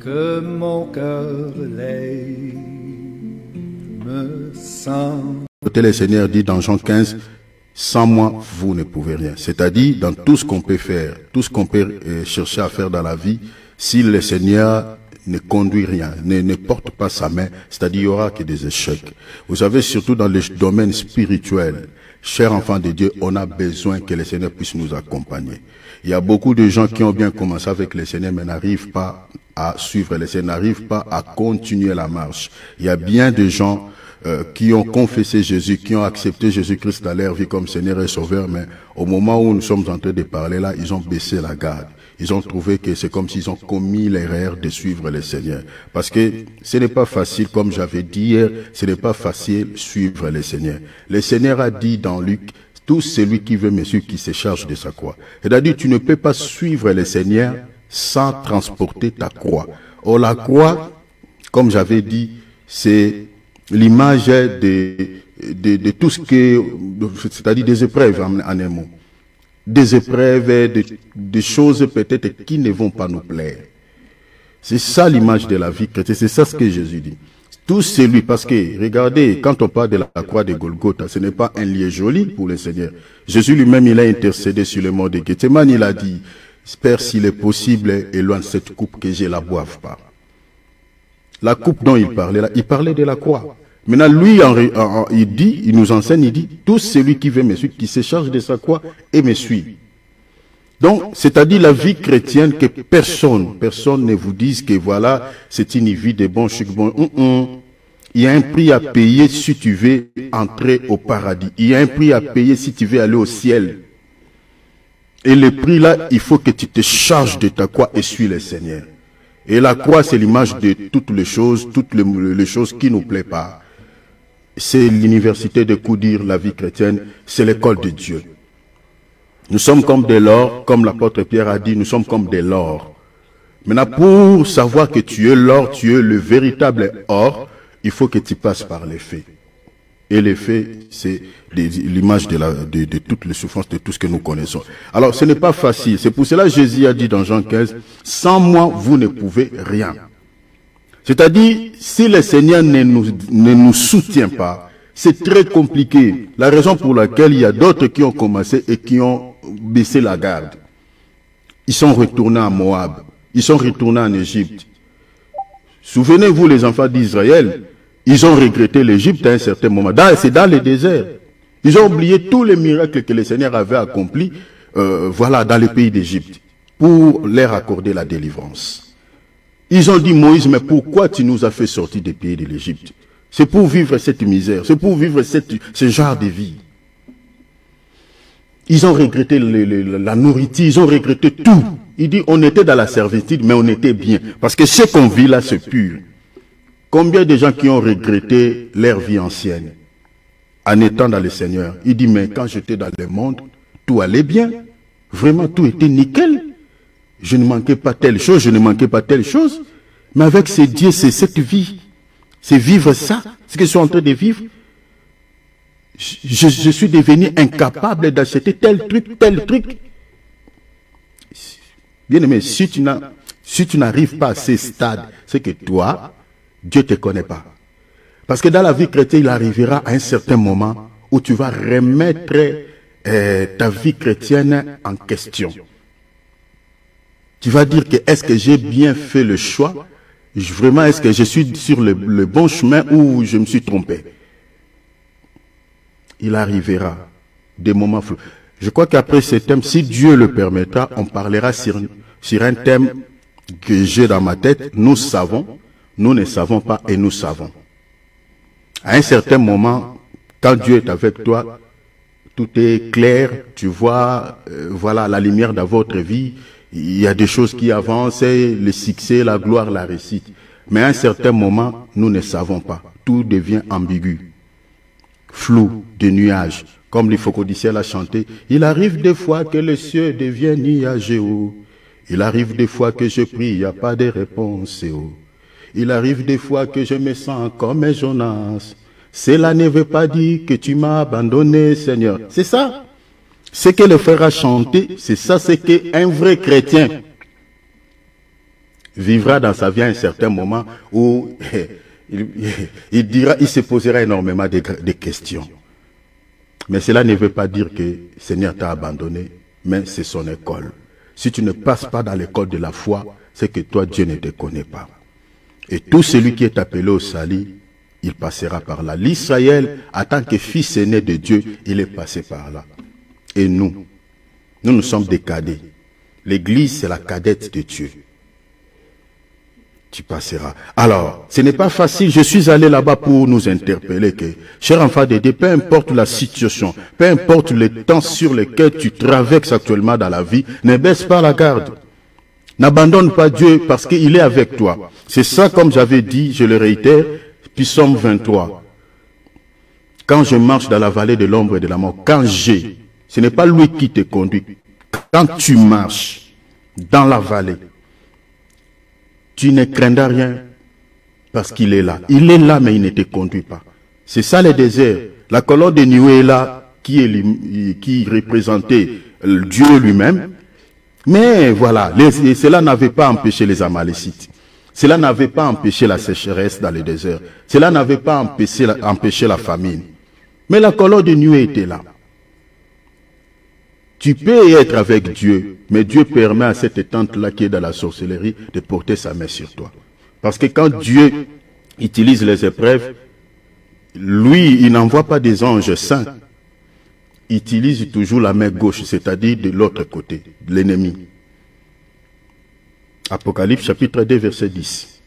que mon cœur l'aime sans. Le Seigneur dit dans Jean 15, sans moi, vous ne pouvez rien. C'est-à-dire, dans tout ce qu'on peut faire, tout ce qu'on peut chercher à faire dans la vie, si le Seigneur ne conduit rien, ne porte pas sa main, c'est-à-dire il y aura que des échecs. Vous savez, surtout dans le domaine spirituel, chers enfants de Dieu, on a besoin que le Seigneur puisse nous accompagner. Il y a beaucoup de gens qui ont bien commencé avec le Seigneur, mais n'arrivent pas à suivre le Seigneur, n'arrivent pas à continuer la marche. Il y a bien de gens qui ont confessé Jésus, qui ont accepté Jésus-Christ dans leur vie comme Seigneur et Sauveur, mais au moment où nous sommes en train de parler là, ils ont baissé la garde. Ils ont trouvé que c'est comme s'ils ont commis l'erreur de suivre le Seigneur. Parce que ce n'est pas facile, comme j'avais dit hier, ce n'est pas facile suivre le Seigneur. Le Seigneur a dit dans Luc, tout celui qui veut me suivre, qui se charge de sa croix. C'est-à-dire, tu ne peux pas suivre le Seigneur sans transporter ta croix. Or, la croix, comme j'avais dit, c'est l'image de tout ce que, c'est-à-dire des épreuves en un mot. Des épreuves, des choses peut-être qui ne vont pas nous plaire. C'est ça l'image de la vie chrétienne, c'est ça ce que Jésus dit. Tout celui, parce que, regardez, quand on parle de la croix de Golgotha, ce n'est pas un lieu joli pour le Seigneur. Jésus lui-même, il a intercédé sur le mont de Gethsémane, il a dit, Père, s'il est possible, éloigne cette coupe que je la boive pas. La coupe dont il parlait là, il parlait de la croix. Maintenant, lui, il dit, il nous enseigne, il dit, tout celui qui veut me suivre, qui se charge de sa croix et me suit. Donc, c'est-à-dire la vie chrétienne que personne ne vous dise que voilà, c'est une vie de bon, chic, bon. Il y a un prix à payer si tu veux entrer au paradis. Il y a un prix à payer si tu veux aller au ciel. Et le prix là, il faut que tu te charges de ta croix et suis le Seigneur. Et la croix, c'est l'image de toutes les choses qui nous plaisent pas. C'est l'université de Koudir, la vie chrétienne, c'est l'école de Dieu. Nous sommes comme de l'or, comme l'apôtre Pierre a dit, nous sommes comme de l'or. Maintenant, pour savoir que tu es l'or, tu es le véritable or, il faut que tu passes par les faits. Et les faits, c'est l'image de toutes les souffrances, de tout ce que nous connaissons. Alors, ce n'est pas facile. C'est pour cela que Jésus a dit dans Jean 15, sans moi, vous ne pouvez rien. C'est-à-dire, si le Seigneur ne nous soutient pas, c'est très compliqué. La raison pour laquelle il y a d'autres qui ont commencé et qui ont baissé la garde. Ils sont retournés à Moab. Ils sont retournés en Égypte. Souvenez-vous, les enfants d'Israël, ils ont regretté l'Égypte à un certain moment. C'est dans le désert. Ils ont oublié tous les miracles que le Seigneur avait accomplis, voilà, dans le pays d'Égypte, pour leur accorder la délivrance. Ils ont dit, Moïse, mais pourquoi tu nous as fait sortir des pays de l'Égypte? C'est pour vivre cette misère, c'est pour vivre ce genre de vie. Ils ont regretté la nourriture, ils ont regretté tout. Il dit, on était dans la servitude, mais on était bien. Parce que ce qu'on vit là, c'est pur. Combien de gens qui ont regretté leur vie ancienne en étant dans le Seigneur? Il dit, mais quand j'étais dans le monde, tout allait bien. Vraiment, tout était nickel. Je ne manquais pas telle chose, je ne manquais pas telle chose. Mais avec ces dieux, c'est cette vie. C'est vivre ça, ce que je suis en train de vivre. Je suis devenu incapable d'acheter tel truc. Bien aimé, si tu n'arrives pas à ce stade, c'est que toi, Dieu ne te connaît pas. Parce que dans la vie chrétienne, il arrivera à un certain moment où tu vas remettre ta vie chrétienne en question. Tu vas dire que est-ce que j'ai bien fait le choix? Vraiment, est-ce que je suis sur le bon chemin ou je me suis trompé? Il arrivera des moments flous. Je crois qu'après ce thème, si Dieu le permettra, on parlera sur un thème que j'ai dans ma tête. Nous savons, nous ne savons pas et nous savons. À un certain moment, quand Dieu est avec toi, tout est clair, tu vois, voilà, la lumière dans votre vie. Il y a des choses qui avancent, le succès, la gloire, la réussite. Mais à un certain moment, nous ne savons pas. Tout devient ambigu, flou, des nuages. Comme l'Ifocodiciel a chanté, il arrive des fois que le ciel devient nuageux. Il arrive des fois que je prie, il n'y a pas de réponse. Il arrive des fois que je me sens comme un Jonas. Cela ne veut pas dire que tu m'as abandonné, Seigneur. C'est ça. Ce que le frère a chanté, c'est ça, c'est qu'un vrai chrétien. vivra dans sa vie à un certain moment où il se posera énormément de questions. Mais cela ne veut pas dire que le Seigneur t'a abandonné, mais c'est son école. Si tu ne passes pas dans l'école de la foi, c'est que toi, Dieu ne te connaît pas. Et tout celui qui est appelé au salut, il passera par là. L'Israël, en tant que fils aîné de Dieu, il est passé par là. Et nous sommes des cadets. L'Église, c'est la cadette de Dieu. Tu passeras. Alors, ce n'est pas facile. Je suis allé là-bas pour nous interpeller que, cher enfant de Dieu, peu importe la situation, peu importe le temps sur lequel tu traverses actuellement dans la vie, ne baisse pas la garde. N'abandonne pas Dieu parce qu'il est avec toi. C'est ça, comme j'avais dit, je le réitère, Psaume 23. Quand je marche dans la vallée de l'ombre et de la mort, ce n'est pas lui qui te conduit. Quand tu marches dans la vallée, tu ne craindras rien parce qu'il est là. Il est là, mais il ne te conduit pas. C'est ça le désert. La colonne de nuée est là, qui représentait Dieu lui-même. Mais voilà, cela n'avait pas empêché les Amalécites. Cela n'avait pas empêché la sécheresse dans le désert. Cela n'avait pas empêché la famine. Mais la colonne de nuée était là. Tu peux être avec Dieu, mais Dieu permet à cette tente-là qui est dans la sorcellerie de porter sa main sur toi. Parce que quand Dieu utilise les épreuves, lui, il n'envoie pas des anges saints. Il utilise toujours la main gauche, c'est-à-dire de l'autre côté, de l'ennemi. Apocalypse chapitre 2, verset 10.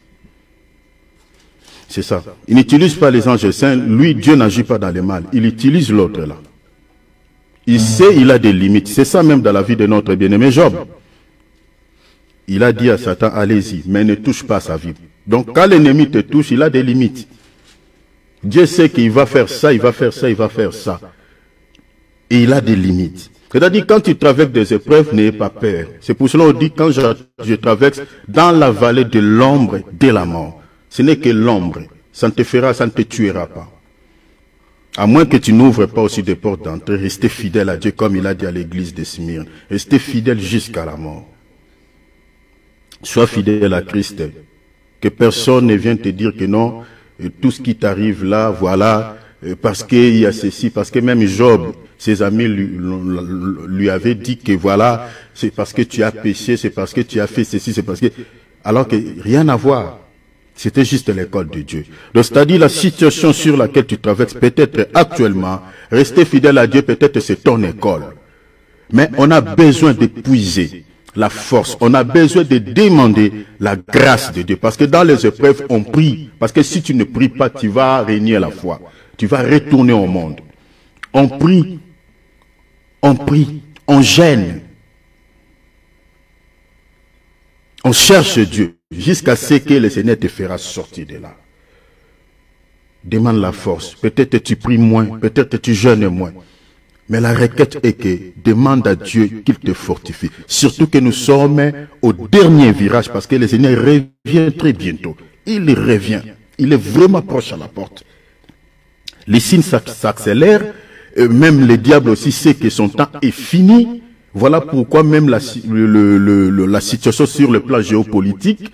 C'est ça. Il n'utilise pas les anges saints. Lui, Dieu n'agit pas dans le mal. Il utilise l'autre là. Il sait, il a des limites. C'est ça même dans la vie de notre bien-aimé Job. Il a dit à Satan, allez-y, mais ne touche pas sa vie. Donc quand l'ennemi te touche, il a des limites. Dieu sait qu'il va faire ça, il va faire ça, il va faire ça. Et il a des limites. C'est-à-dire, quand tu traverses des épreuves, n'ayez pas peur. C'est pour cela qu'on dit, quand je traverse dans la vallée de l'ombre de la mort, ce n'est que l'ombre. Ça ne te fera, ça ne te tuera pas. À moins que tu n'ouvres pas aussi des portes d'entrée, restez fidèle à Dieu, comme il a dit à l'église de Smyrne. Restez fidèle jusqu'à la mort. Sois fidèle à Christ. Que personne ne vienne te dire que non, tout ce qui t'arrive là, voilà, parce qu'il y a ceci, parce que même Job, ses amis lui avaient dit que voilà, c'est parce que tu as péché, c'est parce que tu as fait ceci, c'est parce que... Alors que rien à voir. C'était juste l'école de Dieu. Donc, c'est-à-dire la situation sur laquelle tu traverses, peut-être actuellement, rester fidèle à Dieu, peut-être c'est ton école. Mais on a besoin d'épuiser la force. On a besoin de demander la grâce de Dieu. Parce que dans les épreuves, on prie. Parce que si tu ne pries pas, tu vas régner la foi. Tu vas retourner au monde. On prie. On prie. On gêne. On cherche Dieu. Jusqu'à ce que le Seigneur te fera sortir de là. Demande la force. Peut-être tu pries moins, peut-être tu jeûnes moins. Mais la requête est que demande à Dieu qu'il te fortifie. Surtout que nous sommes au dernier virage parce que le Seigneur revient très bientôt. Il revient. Il est vraiment proche à la porte. Les signes s'accélèrent. Même le diable aussi sait que son temps est fini. Voilà pourquoi même la situation sur le plan géopolitique,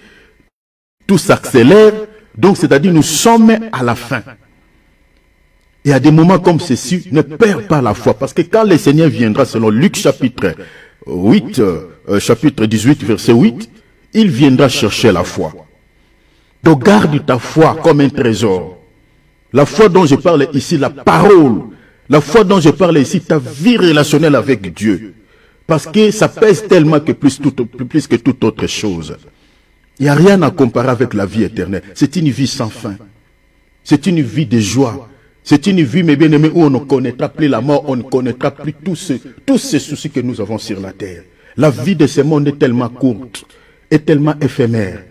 tout s'accélère. Donc, c'est-à-dire, nous sommes à la fin. Et à des moments comme ceci, ne perds pas la foi. Parce que quand le Seigneur viendra, selon Luc chapitre 8, chapitre 18, verset 8, il viendra chercher la foi. Donc, garde ta foi comme un trésor. La foi dont je parle ici, la parole. La foi dont je parle ici, ta vie relationnelle avec Dieu. Parce que ça pèse tellement que plus que toute autre chose. Il n'y a rien à comparer avec la vie éternelle. C'est une vie sans fin. C'est une vie de joie. C'est une vie, mes bien-aimés, où on ne connaîtra plus la mort, on ne connaîtra plus tous ces soucis que nous avons sur la terre. La vie de ce monde est tellement courte, est tellement éphémère.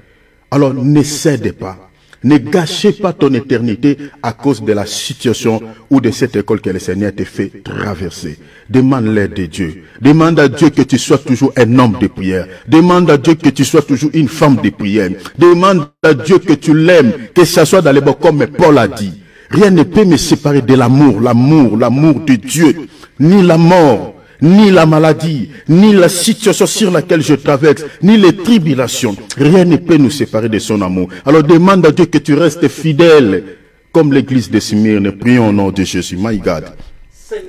Alors ne cède pas. Ne gâchez pas ton éternité à cause de la situation ou de cette école que le Seigneur te fait traverser. Demande l'aide de Dieu. Demande à Dieu que tu sois toujours un homme de prière. Demande à Dieu que tu sois toujours une femme de prière. Demande à Dieu que tu l'aimes, que ça soit dans les bons comme Paul a dit. Rien ne peut me séparer de l'amour de Dieu, ni la mort, ni la maladie, ni la situation sur laquelle je traverse, ni les tribulations. Rien ne peut nous séparer de son amour. Alors demande à Dieu que tu restes fidèle, comme l'église de Smyrne. Prions au nom de Jésus. My God.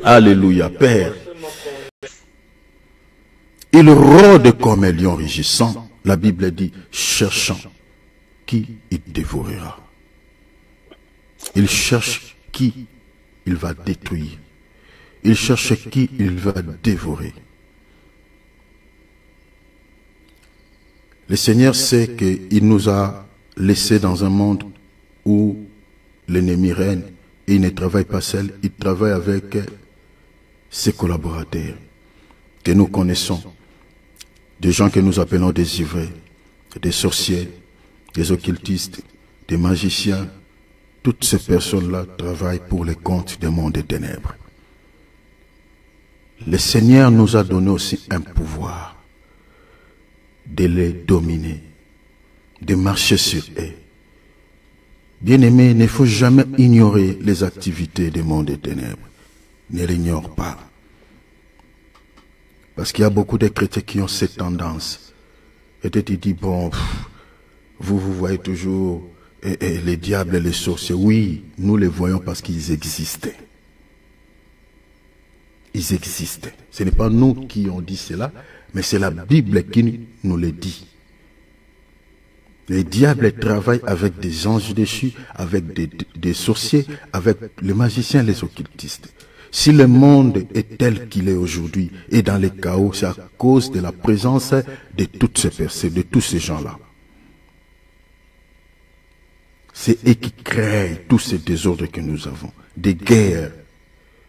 Alléluia, Père. Il rôde comme un lion rugissant. La Bible dit, cherchant qui il dévorera. Il cherche qui il va détruire. Il cherche qui il va dévorer. Le Seigneur sait qu'il nous a laissés dans un monde où l'ennemi règne et il ne travaille pas seul, il travaille avec ses collaborateurs que nous connaissons, des gens que nous appelons des ivrés, des sorciers, des occultistes, des magiciens. Toutes ces personnes-là travaillent pour les comptes du monde des ténèbres. Le Seigneur nous a donné aussi un pouvoir de les dominer, de marcher sur eux. Bien-aimé, il ne faut jamais ignorer les activités du monde des ténèbres. Ne l'ignore pas. Parce qu'il y a beaucoup de chrétiens qui ont cette tendance. Et tu dis, bon, vous voyez toujours les diables et les sorciers. Oui, nous les voyons parce qu'ils existaient. Ils existaient. Ce n'est pas nous qui ont dit cela, mais c'est la Bible qui nous le dit. Les diables travaillent avec des anges déchus, avec des sorciers, avec les magiciens, les occultistes. Si le monde est tel qu'il est aujourd'hui et dans les chaos, c'est à cause de la présence de toutes ces personnes, de tous ces gens-là. C'est eux qui créent tous ces désordres que nous avons. Des guerres,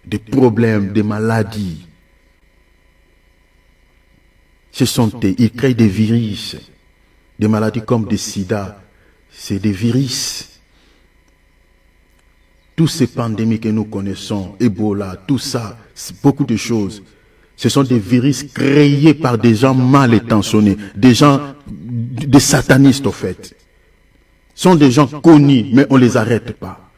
des problèmes, des maladies. Ce sont eux, ils créent des virus. Des maladies comme des sida, c'est des virus. Toutes ces pandémies que nous connaissons, Ebola, tout ça, beaucoup de choses, ce sont des virus créés par des gens mal intentionnés, des gens, des satanistes au fait. Ce sont des gens connus, mais on ne les arrête pas.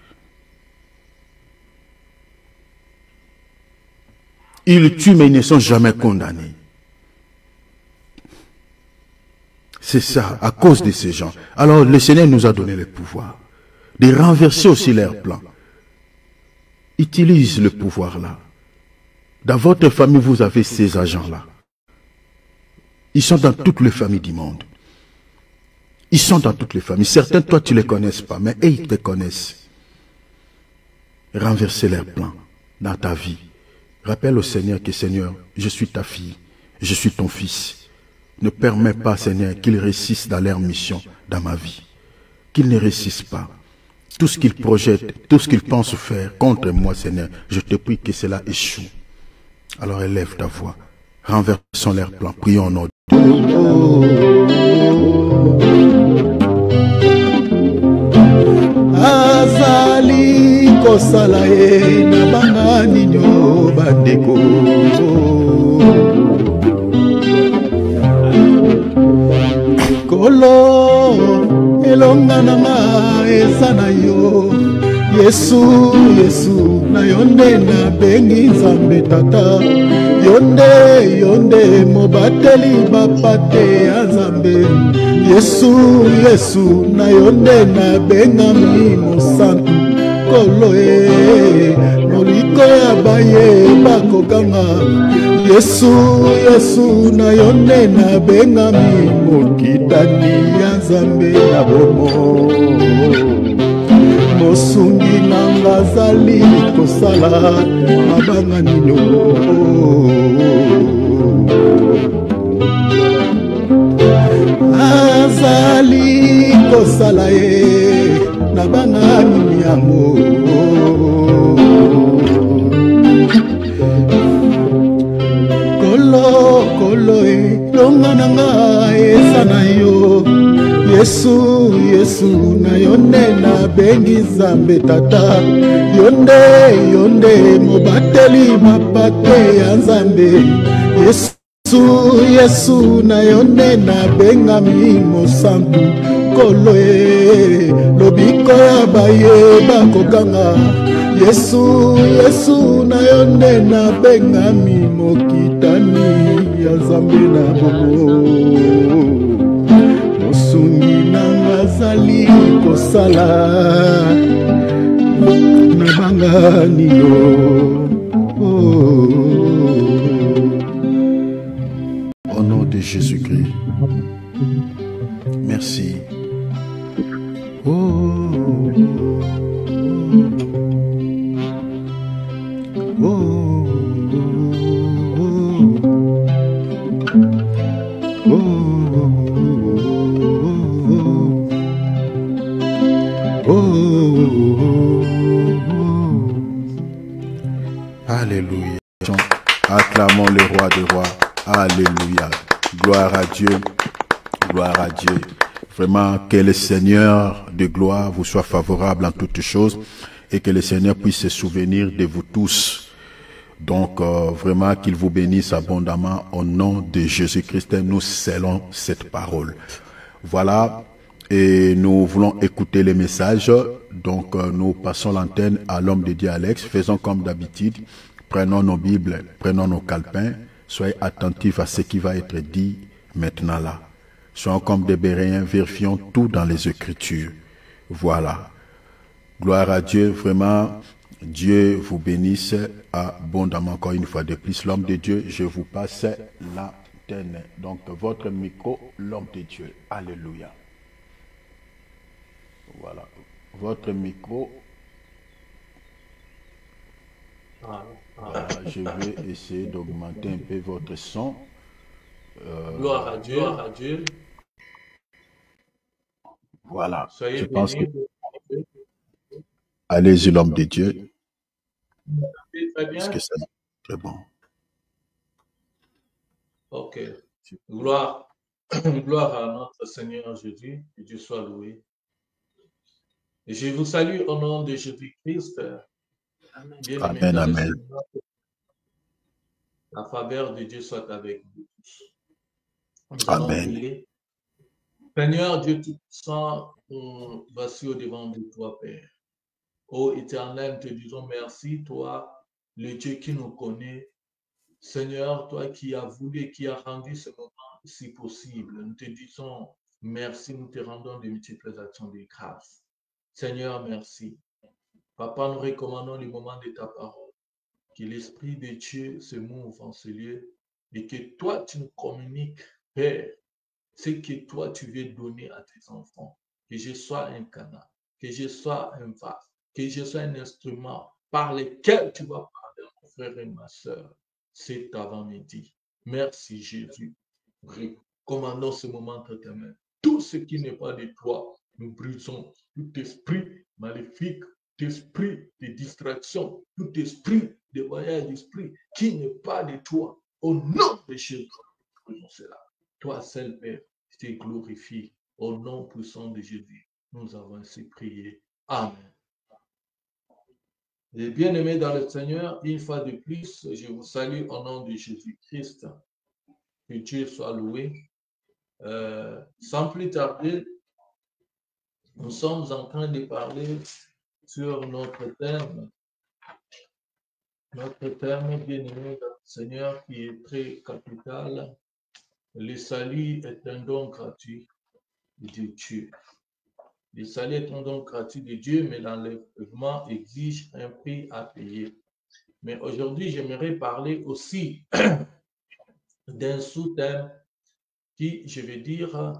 Ils tuent, mais ils ne sont jamais condamnés. C'est ça, à cause de ces gens. Alors le Seigneur nous a donné le pouvoir de renverser aussi leurs plans. Utilise le pouvoir-là. Dans votre famille, vous avez ces agents-là. Ils sont dans toutes les familles du monde. Ils sont dans toutes les familles. Certains, toi, tu ne les connais pas, mais eux, ils te connaissent. Renverser leurs plans dans ta vie. Rappelle au Seigneur que, Seigneur, je suis ta fille, je suis ton fils. Ne permets pas, Seigneur, qu'ils réussissent dans leur mission, dans ma vie. Qu'ils ne réussissent pas. Tout ce qu'ils projettent, tout ce qu'ils pensent faire contre moi, Seigneur, je te prie que cela échoue. Alors élève ta voix. Renversons leurs plans. Prions au nom de Azali kosalae na banga ninyo bandeko. Kolo elonga nanga esana yo Yesu Yesu na yonde na bengi Nzambe tata yonde mobateli bapate ya Nzambe Yesu Yesu na yonde na benga mimo santu kolo moliko ya baye bakokanga Yesu Yesu na yonde na benga mimo kitani ya Nzambe na bomo mosungi nanga zali kosala mabanga nino azali kosala ye na banga nini yango kolo longa nanga esana yo Yesu Yesu na yonde na bengi Nzambe tata yonde mobateli mapate ya Nzambe Yesu Yesu na yonde na benga mimo santu mokolo e lobiko ya bayeba kokanga Yesu Yesu na yo nde nabengami mokitani ya Nzambe na bomo mosungi nanga azali kosala nabangani yo. Au nom de Jésus-Christ, merci. Alléluia. Acclamons le roi des rois. Alléluia. Gloire à Dieu. Gloire à Dieu. Vraiment, que le Seigneur de gloire vous soit favorable en toutes choses et que le Seigneur puisse se souvenir de vous tous. Donc, vraiment, qu'il vous bénisse abondamment au nom de Jésus-Christ. Nous scellons cette parole. Voilà. Et nous voulons écouter les messages. Donc, nous passons l'antenne à l'homme de Dieu Alex. Faisons comme d'habitude. Prenons nos Bibles, prenons nos calepins. Soyez attentifs à ce qui va être dit maintenant là. Soyons comme des Béréens, vérifions tout dans les Écritures. Voilà. Gloire à Dieu, vraiment. Dieu vous bénisse abondamment encore une fois de plus. L'homme de Dieu, je vous passe l'antenne. Donc, votre micro, l'homme de Dieu. Alléluia. Voilà. Votre micro. Je vais essayer d'augmenter un peu votre son. Gloire à Dieu, gloire à Dieu. Voilà. Soyez Je pense que... bénis. Allez-y, l'homme de Dieu. Très bien. Est-ce que c'est très bon? Ok. Gloire, gloire à notre Seigneur Jésus, que Dieu soit loué. Et je vous salue au nom de Jésus-Christ. Amen, amen. La faveur de Dieu soit avec vous tous. Nous allons Amen. prier. Seigneur Dieu Tout-Puissant, voici au devant de toi, Père. Ô Éternel, te disons merci, toi, le Dieu qui nous connaît. Seigneur, toi qui as voulu et qui as rendu ce moment si possible, nous te disons merci, nous te rendons de multiples actions de grâce. Seigneur, merci. Papa, nous recommandons le moment de ta parole, que l'Esprit de Dieu se mouve en ce lieu et que toi, tu nous communiques, Père, ce que toi, tu veux donner à tes enfants. Que je sois un canal, que je sois un vase, que je sois un instrument par lequel tu vas parler à mon frère et ma soeur cet avant-midi. Merci Jésus. Recommandons ce moment entre tes mains. Tout ce qui n'est pas de toi, nous brisons. Tout esprit maléfique, tout esprit de distraction, tout esprit de voyage d'esprit qui n'est pas de toi. Au nom de Jésus, nous brisons cela. Toi seul, Père, je te glorifie. Au nom puissant de Jésus, nous avons ainsi prié. Amen. Et bien-aimés dans le Seigneur, une fois de plus, je vous salue au nom de Jésus-Christ. Que Dieu soit loué. Sans plus tarder, nous sommes en train de parler sur notre terme. Notre terme, bien-aimé dans le Seigneur, qui est très capital. Le salut est un don gratuit de Dieu. Le salut est un don gratuit de Dieu, mais l'enlèvement exige un prix à payer. Mais aujourd'hui, j'aimerais parler aussi d'un sous-thème qui, je vais dire,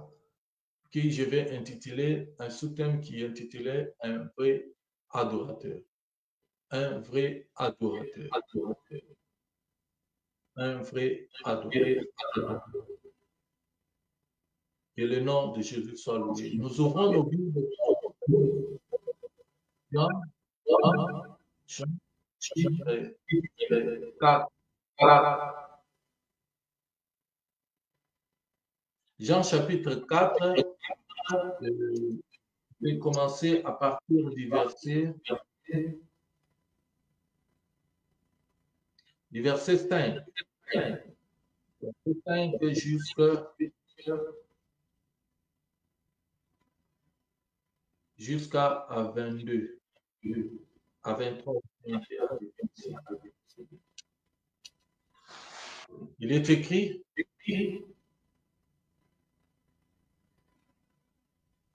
que je vais intituler, un sous-thème qui est intitulé Un vrai adorateur. Un vrai adorateur. Un vrai adorateur. Que le nom de Jésus soit loué. Nous ouvrons nos Bibles. Jean, chapitre 4. Jean chapitre 4, je vais commencer à partir du verset 5. Verset 5 jusqu'au jusqu'à 22, à 23. Il est écrit,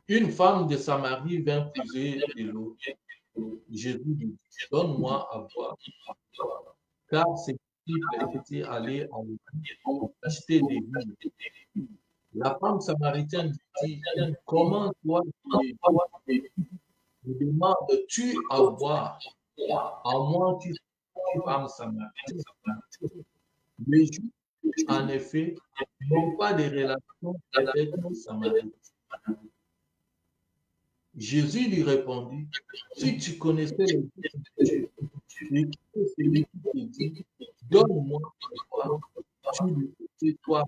une femme de Samarie vint puiser de l'eau. Jésus lui dit, donne-moi à boire, car ses disciples étaient allés à l'eau acheter des vivres. La femme samaritaine dit, comment toi, me demandes-tu à boire, à moins que une femme samaritaine? Les Juifs, en effet, n'ont pas de relation avec les Samaritains. Jésus lui répondit, si tu connaissais les Dieu et que celui qui te dit, donne-moi à boire, tu lui dis, toi,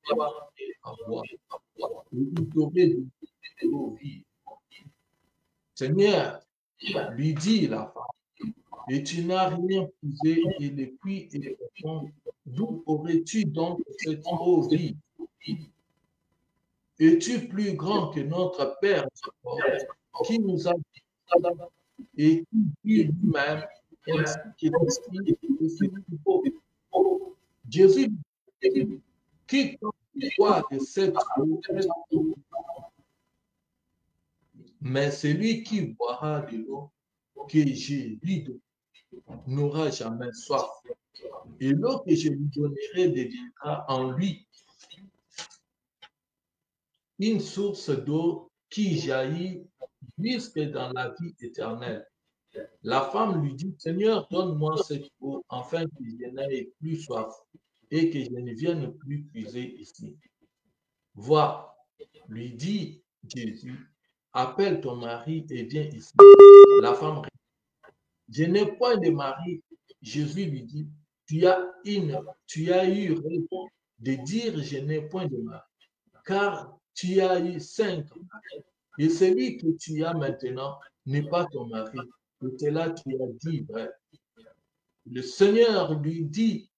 à boire, et il t'aurait donné de l'eau vive. Seigneur, lui dit la femme, et tu n'as rien puisé et le puits est profond. D'où aurais-tu donc cette eau vive? Es-tu plus grand que notre Père qui nous a dit et qui dit lui-même ainsi qu'il faut. Jésus dit, quiconque boit de cette eau, mais celui qui boira de l'eau que je lui donne n'aura jamais soif. Et l'eau que je lui donnerai deviendra en lui une source d'eau qui jaillit jusque dans la vie éternelle. La femme lui dit, Seigneur, donne-moi cette eau, afin que je n'aie plus soif et que je ne vienne plus puiser ici. Vois, lui dit Jésus, appelle ton mari et viens ici. La femme répond, je n'ai point de mari. Jésus lui dit, tu as eu raison de dire, je n'ai point de mari, car tu as eu 5 maris, et celui que tu as maintenant n'est pas ton mari. Et c'est là tu as dit vrai. Le Seigneur lui dit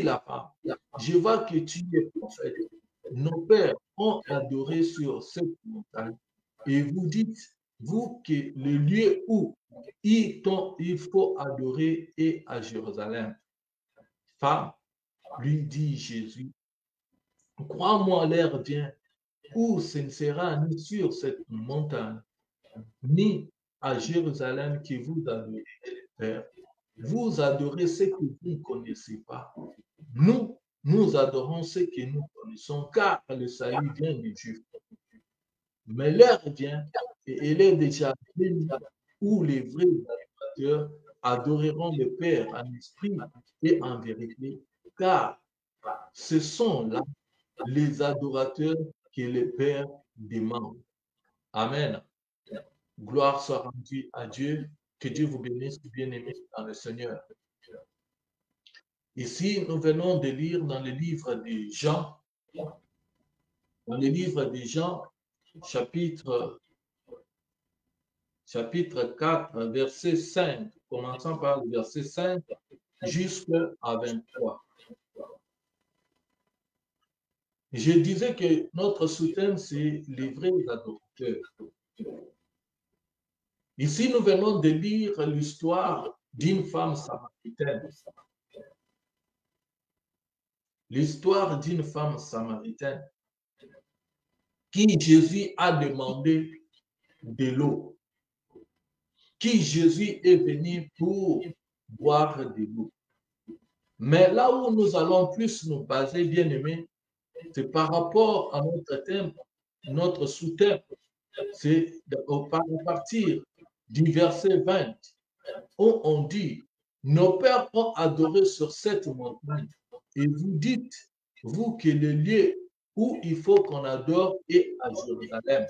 la femme, je vois que tu es prophète. Nos pères ont adoré sur cette montagne, et vous dites, vous, que le lieu où il faut adorer est à Jérusalem. Femme, lui dit Jésus, crois-moi, l'heure vient où ce ne sera ni sur cette montagne, ni à Jérusalem que vous adorez le Père. Vous adorez ce que vous ne connaissez pas. Nous adorons ce que nous connaissons, car le salut vient des Juifs. Mais l'heure vient, et elle est déjà venue, où les vrais adorateurs adoreront le Père en esprit et en vérité, car ce sont là les adorateurs que le Père demande. Amen. Gloire soit rendue à Dieu. Que Dieu vous bénisse, bien-aimés dans le Seigneur. Ici, nous venons de lire dans le livre de Jean, chapitre 4, verset 5, commençant par le verset 5 jusqu'à 23. Je disais que notre soutien, c'est les vrais adorateurs. Ici, nous venons de lire l'histoire d'une femme samaritaine. L'histoire d'une femme samaritaine qui Jésus a demandé de l'eau, qui Jésus est venu pour boire de l'eau. Mais là où nous allons plus nous baser, bien aimés, c'est par rapport à notre thème, notre sous-thème, c'est à partir du verset 20, où on dit, nos pères ont adoré sur cette montagne, et vous dites, vous, que le lieu où il faut qu'on adore est à Jérusalem.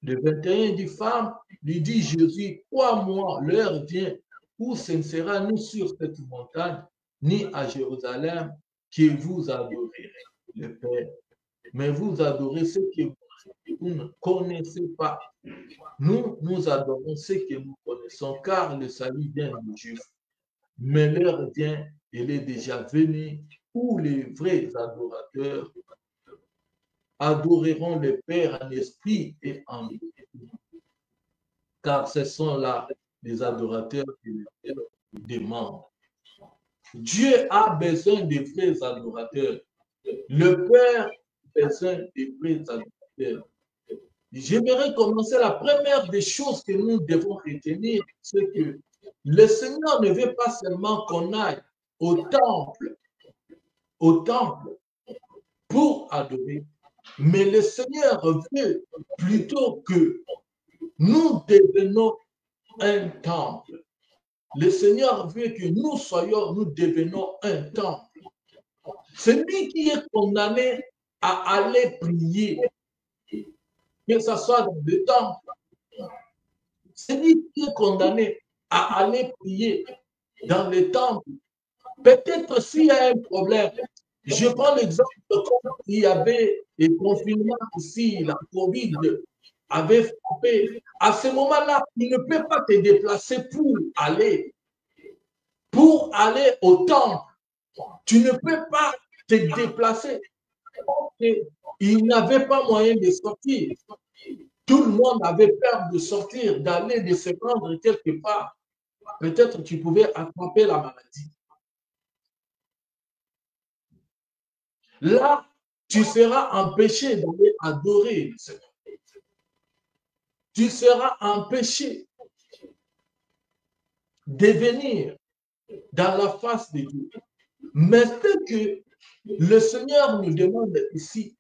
Le 21 dit, femme, lui dit Jésus, crois-moi, l'heure vient où ce ne sera ni sur cette montagne, ni à Jérusalem, que vous adorerez le Père. Mais vous adorez ce que vous ne connaissez pas. Nous adorons ce que nous connaissons, car le salut vient des Juifs. Mais l'heure vient, elle est déjà venue, où les vrais adorateurs adoreront le Père en esprit et en vérité. Car ce sont là les adorateurs qui le demandent. Dieu a besoin de vrais adorateurs. Le Père a besoin de vrais adorateurs. J'aimerais commencer la première des choses que nous devons retenir, c'est que le Seigneur ne veut pas seulement qu'on aille au temple pour adorer, mais le Seigneur veut plutôt que nous devenions un temple. Le Seigneur veut que nous devenons un temple. Celui qui est condamné à aller prier, que ce soit dans le temple, celui qui est condamné à aller prier dans le temple, peut-être s'il y a un problème, je prends l'exemple comme il y avait un confinement ici, la Covid avait frappé. À ce moment-là, tu ne peux pas te déplacer pour aller au temple. Tu ne peux pas te déplacer. Il n'avait pas moyen de sortir. Tout le monde avait peur de sortir, d'aller, de se rendre quelque part. Peut-être tu pouvais attraper la maladie. Là, tu seras empêché d'aller adorer le Seigneur. Tu seras empêché de venir dans la face de Dieu. Mais ce que le Seigneur nous demande ici,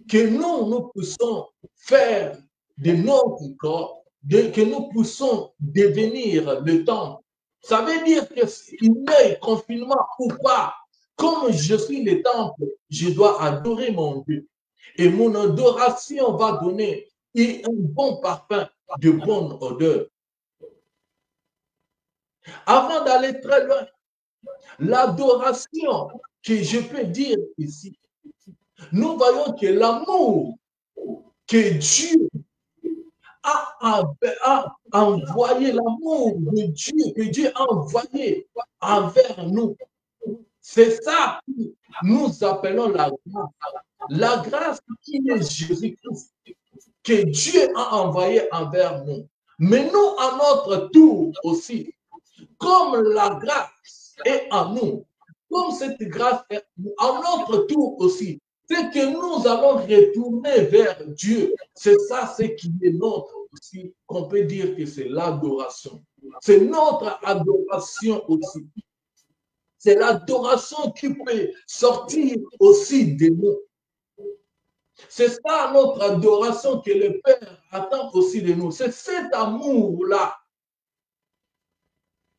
que nous puissions faire de notre corps, que nous puissions devenir le temple. Ça veut dire qu'il y ait confinement ou pas. Comme je suis le temple, je dois adorer mon Dieu. Et mon adoration va donner un bon parfum de bonne odeur. Avant d'aller très loin, l'adoration que je peux dire ici, nous voyons que l'amour que Dieu a envoyé, l'amour de Dieu, que Dieu a envoyé envers nous, c'est ça que nous appelons la grâce. La grâce qui est Jésus-Christ, que Dieu a envoyé envers nous. Mais nous, à notre tour aussi, comme la grâce est en nous, comme cette grâce est à notre tour aussi, c'est que nous allons retourner vers Dieu. C'est ça, ce qui est notre aussi, qu'on peut dire que c'est l'adoration. C'est notre adoration aussi. C'est l'adoration qui peut sortir aussi de nous. C'est ça notre adoration que le Père attend aussi de nous. C'est cet amour-là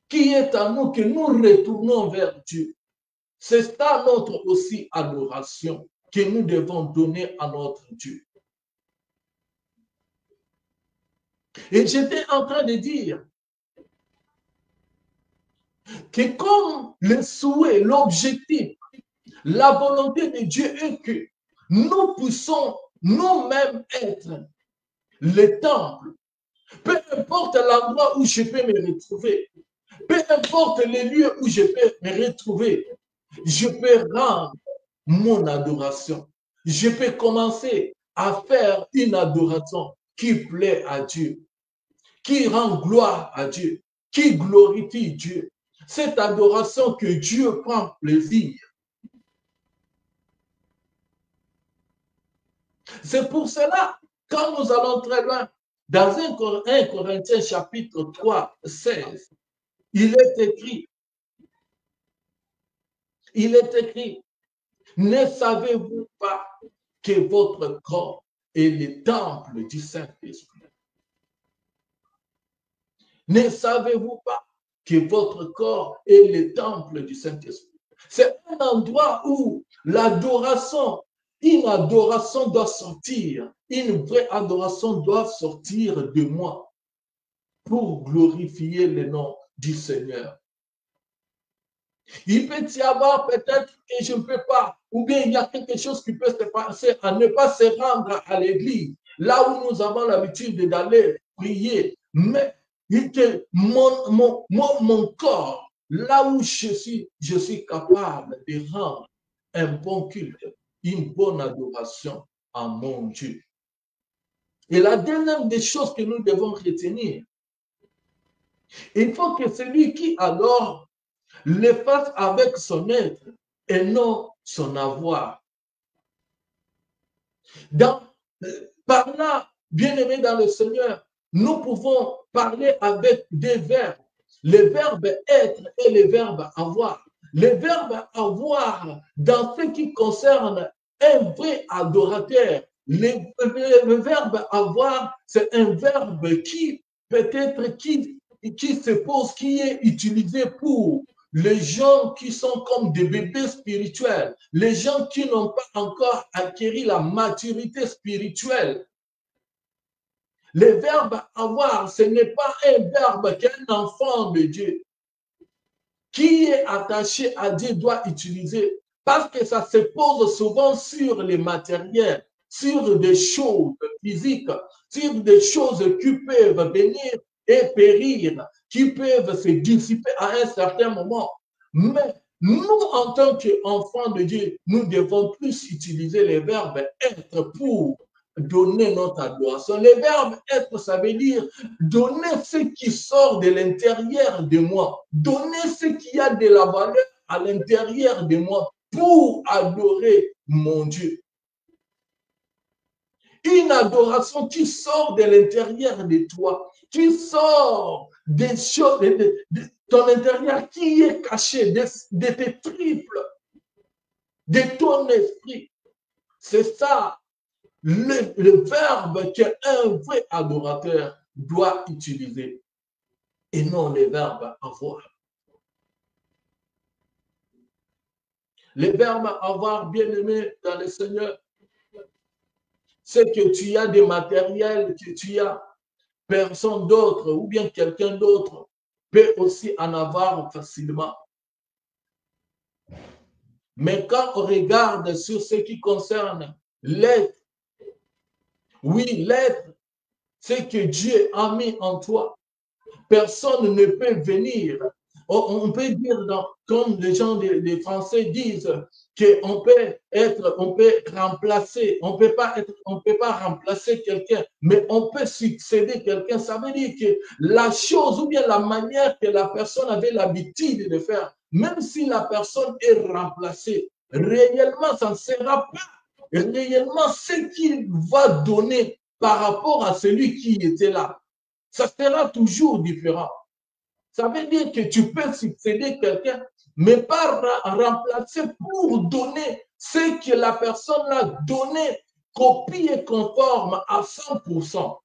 qui est en nous, que nous retournons vers Dieu. C'est ça notre aussi adoration que nous devons donner à notre Dieu. Et j'étais en train de dire que comme le souhait, l'objectif, la volonté de Dieu est que nous puissions nous-mêmes être le temple. Peu importe l'endroit où je peux me retrouver, peu importe les lieux où je peux me retrouver, je peux rendre mon adoration. Je peux commencer à faire une adoration qui plaît à Dieu, qui rend gloire à Dieu, qui glorifie Dieu. Cette adoration que Dieu prend plaisir. C'est pour cela, quand nous allons très loin, dans 1 Corinthiens chapitre 3, 16, il est écrit, ne savez-vous pas que votre corps est le temple du Saint-Esprit? Ne savez-vous pas que votre corps est le temple du Saint-Esprit? C'est un endroit où l'adoration, une adoration doit sortir, une vraie adoration doit sortir de moi pour glorifier le nom du Seigneur. Il peut y avoir peut-être que je ne peux pas, ou bien il y a quelque chose qui peut se passer à ne pas se rendre à l'église, là où nous avons l'habitude d'aller prier, mais que mon corps, là où je suis capable de rendre un bon culte, une bonne adoration à mon Dieu. Et la deuxième des choses que nous devons retenir, il faut que celui qui adore le fasse avec son être et non son avoir. Par là, bien-aimés dans le Seigneur, nous pouvons parler avec des verbes. Le verbe être et le verbe avoir. Le verbe avoir, dans ce qui concerne un vrai adorateur, le verbe avoir, c'est un verbe qui peut-être qui se pose, qui est utilisé pour les gens qui sont comme des bébés spirituels, les gens qui n'ont pas encore acquis la maturité spirituelle. Le verbe avoir, ce n'est pas un verbe qu'un enfant de Dieu qui est attaché à Dieu doit utiliser, parce que ça se pose souvent sur les matériels, sur des choses physiques, sur des choses qui peuvent venir et périr, qui peuvent se dissiper à un certain moment. Mais nous, en tant qu'enfants de Dieu, nous devons plus utiliser les verbes être pour donner notre adoration. Le verbe être, ça veut dire donner ce qui sort de l'intérieur de moi, donner ce qui a de la valeur à l'intérieur de moi pour adorer mon Dieu. Une adoration qui sort de l'intérieur de toi, qui sort des choses de ton intérieur qui est caché, de tes triples, de ton esprit. C'est ça le verbe qu'un vrai adorateur doit utiliser et non le verbe avoir. Le verbe avoir, bien aimé dans le Seigneur, c'est que tu as des matériels, que tu as personne d'autre ou bien quelqu'un d'autre peut aussi en avoir facilement. Mais quand on regarde sur ce qui concerne l'être, oui, l'être, c'est que Dieu a mis en toi. Personne ne peut venir. On peut dire, comme les gens des Français disent, qu'on peut remplacer, on peut pas remplacer quelqu'un, mais on peut succéder quelqu'un. Ça veut dire que la chose ou bien la manière que la personne avait l'habitude de faire, même si la personne est remplacée, réellement, ça ne sera pas réellement ce qu'il va donner par rapport à celui qui était là. Ça sera toujours différent. Ça veut dire que tu peux succéder quelqu'un, mais pas remplacer pour donner ce que la personne a donné, copie et conforme à 100%.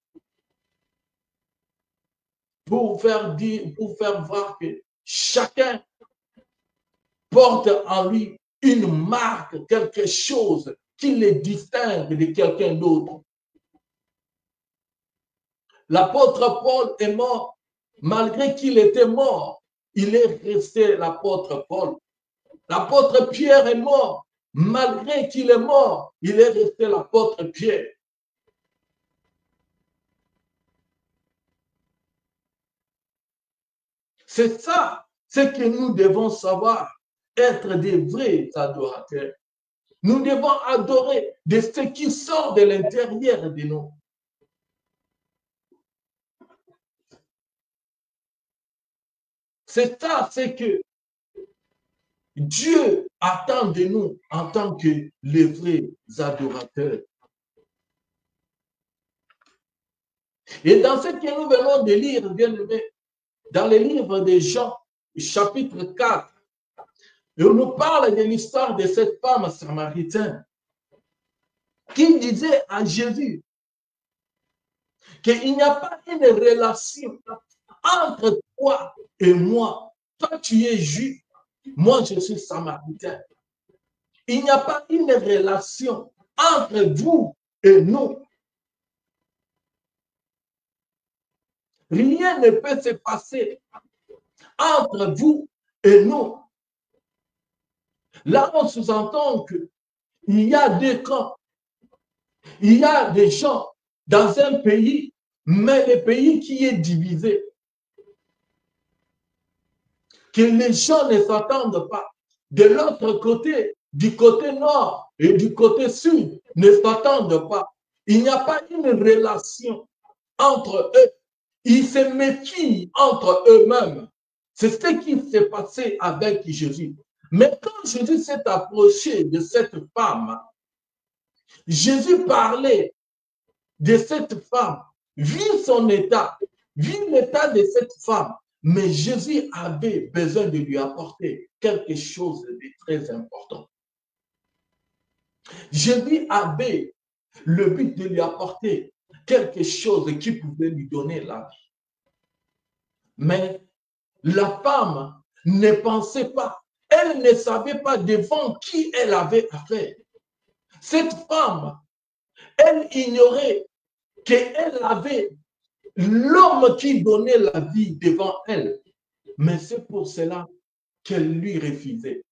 Pour faire voir que chacun porte en lui une marque, quelque chose qui le distingue de quelqu'un d'autre. L'apôtre Paul est mort. Malgré qu'il était mort, il est resté l'apôtre Paul. L'apôtre Pierre est mort. Malgré qu'il est mort, il est resté l'apôtre Pierre. C'est ça, ce que nous devons savoir, être des vrais adorateurs. Nous devons adorer de ce qui sort de l'intérieur de nous. C'est ça, c'est que Dieu attend de nous en tant que les vrais adorateurs. Et dans ce que nous venons de lire, bien aimé, dans le livre de Jean, chapitre 4, on nous parle de l'histoire de cette femme samaritaine qui disait à Jésus qu'il n'y a pas une relation entre toi et moi. Toi, tu es juif, moi, je suis samaritain. Il n'y a pas une relation entre vous et nous. Rien ne peut se passer entre vous et nous. Là, on sous-entend qu'il y a des camps. Il y a des gens dans un pays, mais le pays qui est divisé. Que les gens ne s'attendent pas. De l'autre côté, du côté nord et du côté sud, ne s'entendent pas. Il n'y a pas une relation entre eux. Ils se méfient entre eux-mêmes. C'est ce qui s'est passé avec Jésus. Mais quand Jésus s'est approché de cette femme, Jésus parlait de cette femme, vit son état, vit l'état de cette femme. Mais Jésus avait besoin de lui apporter quelque chose de très important. Jésus avait le but de lui apporter quelque chose qui pouvait lui donner la vie. Mais la femme ne pensait pas, elle ne savait pas devant qui elle avait affaire. Cette femme, elle ignorait qu'elle avait l'homme qui donnait la vie devant elle. Mais c'est pour cela qu'elle lui refusait.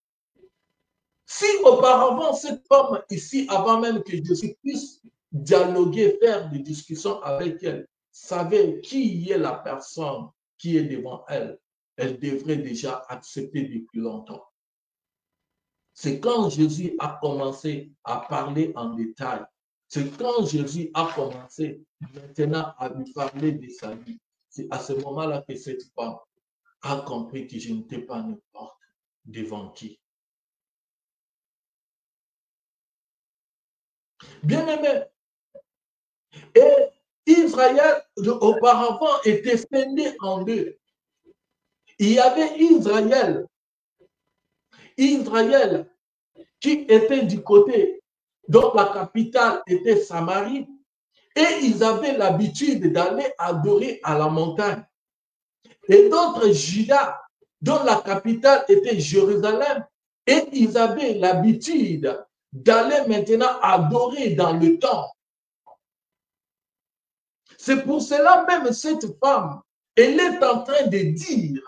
Si auparavant, cette femme ici, avant même que Jésus puisse dialoguer, faire des discussions avec elle, savait qui est la personne qui est devant elle, elle devrait déjà accepter depuis longtemps. C'est quand Jésus a commencé à parler en détail, c'est quand Jésus a commencé maintenant à lui parler de sa vie, c'est à ce moment-là que cette femme a compris que je n'étais pas n'importe devant qui. Bien-aimé, et Israël auparavant était scindé en deux. Il y avait Israël qui était du côté dont la capitale était Samarie, et ils avaient l'habitude d'aller adorer à la montagne. Et d'autres Juda dont la capitale était Jérusalem, et ils avaient l'habitude d'aller maintenant adorer dans le temple. C'est pour cela même cette femme, elle est en train de dire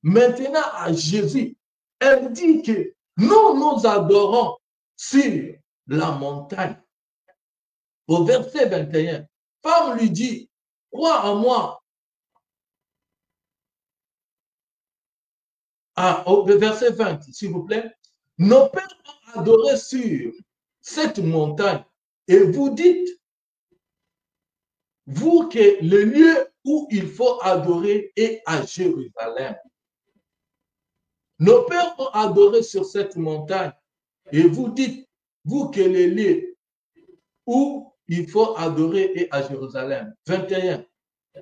maintenant à Jésus, elle dit que nous adorons sur la montagne. Au verset 21, femme lui dit, crois en moi. Au verset 20, s'il vous plaît, nos pères ont adoré sur cette montagne et vous dites, vous, que le lieu où il faut adorer est à Jérusalem. Nos pères ont adoré sur cette montagne et vous dites, vous, que le lieu où il faut adorer est à Jérusalem. 21.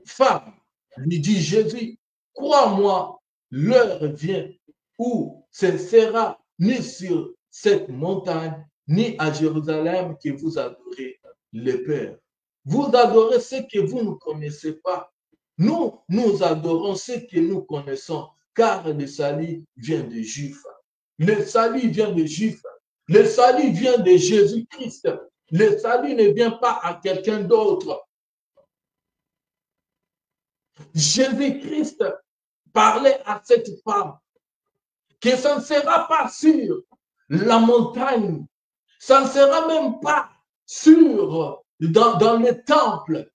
Femme, lui dit Jésus, crois-moi, l'heure vient où ce ne sera ni sur cette montagne, ni à Jérusalem que vous adorez le Père. Vous adorez ce que vous ne connaissez pas. Nous adorons ce que nous connaissons, car le salut vient des Juifs. Le salut vient des Juifs. Le salut vient de Jésus-Christ. Le salut ne vient pas à quelqu'un d'autre. Jésus-Christ parlait à cette femme que ça ne sera pas sur la montagne, ça ne sera même pas sur dans le temple.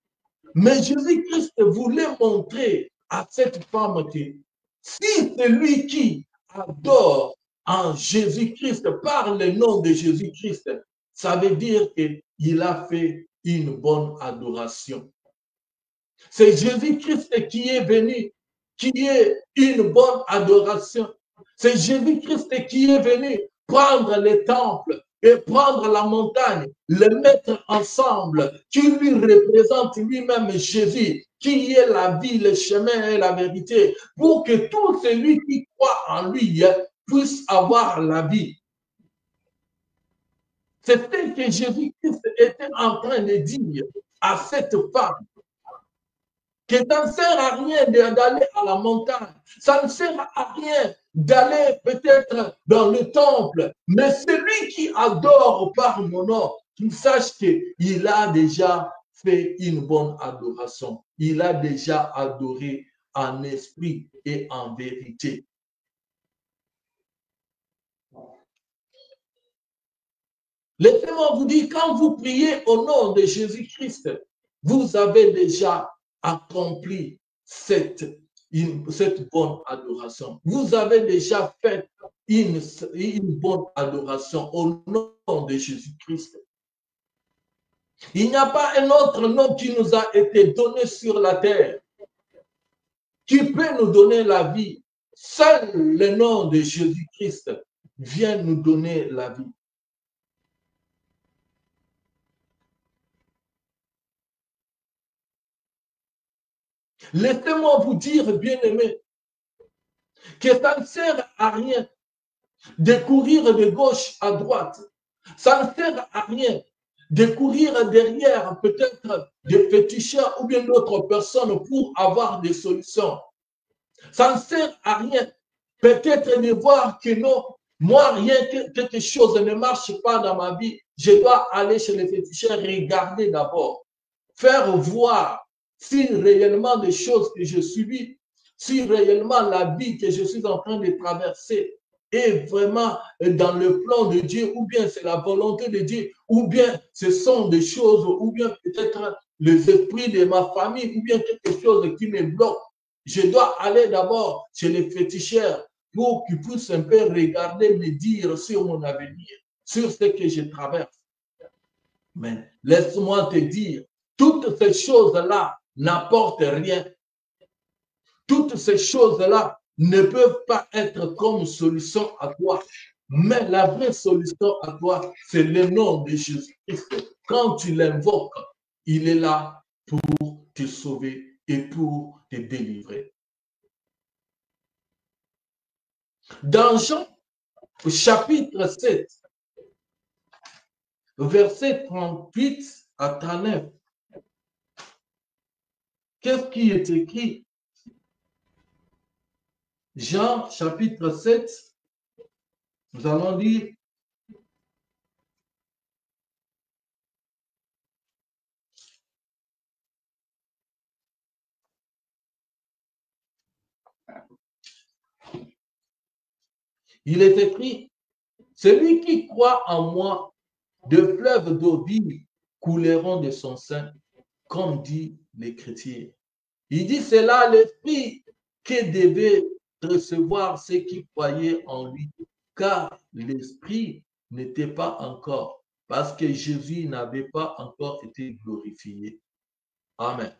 Mais Jésus-Christ voulait montrer à cette femme que si celui qui adore en Jésus-Christ par le nom de Jésus-Christ, ça veut dire qu'il a fait une bonne adoration. C'est Jésus-Christ qui est venu, qui est une bonne adoration. C'est Jésus-Christ qui est venu prendre les temples et prendre la montagne, les mettre ensemble, qui lui représente lui-même Jésus, qui est la vie, le chemin et la vérité, pour que tout celui qui croit en lui puisse avoir la vie. C'est ce que Jésus-Christ était en train de dire à cette femme. Que ça ne sert à rien d'aller à la montagne, ça ne sert à rien d'aller peut-être dans le temple, mais celui qui adore par mon nom, qu'il sache qu'il a déjà fait une bonne adoration, il a déjà adoré en esprit et en vérité. Laissez-moi vous dire, quand vous priez au nom de Jésus-Christ, vous avez déjà accompli cette bonne adoration. Vous avez déjà fait une bonne adoration au nom de Jésus-Christ. Il n'y a pas un autre nom qui nous a été donné sur la terre qui peut nous donner la vie. Seul le nom de Jésus-Christ vient nous donner la vie. Laissez-moi vous dire, bien-aimés, que ça ne sert à rien de courir de gauche à droite. Ça ne sert à rien de courir derrière peut-être des féticheurs ou bien d'autres personnes pour avoir des solutions. Ça ne sert à rien peut-être de voir que non, moi, rien que quelque chose ne marche pas dans ma vie, je dois aller chez les féticheurs, regarder d'abord, faire voir si réellement des choses que je subis, si réellement la vie que je suis en train de traverser est vraiment dans le plan de Dieu, ou bien c'est la volonté de Dieu, ou bien ce sont des choses, ou bien peut-être les esprits de ma famille, ou bien quelque chose qui me bloque. Je dois aller d'abord chez les féticheurs pour qu'ils puissent un peu regarder, me dire sur mon avenir, sur ce que je traverse. Mais laisse-moi te dire, toutes ces choses-là n'apportent rien. Toutes ces choses-là ne peuvent pas être comme solution à toi. Mais la vraie solution à toi, c'est le nom de Jésus-Christ. Quand tu l'invoques, il est là pour te sauver et pour te délivrer. Dans Jean, chapitre 7, verset 38 à 39, qu'est-ce qui est écrit? Jean, chapitre 7, nous allons lire il est écrit, celui qui croit en moi, de fleuves d'eau vive couleront de son sein, comme dit l'Écriture. Il dit, c'est là l'esprit qui devait recevoir ceux qui croyaient en lui, car l'esprit n'était pas encore, parce que Jésus n'avait pas encore été glorifié. Amen.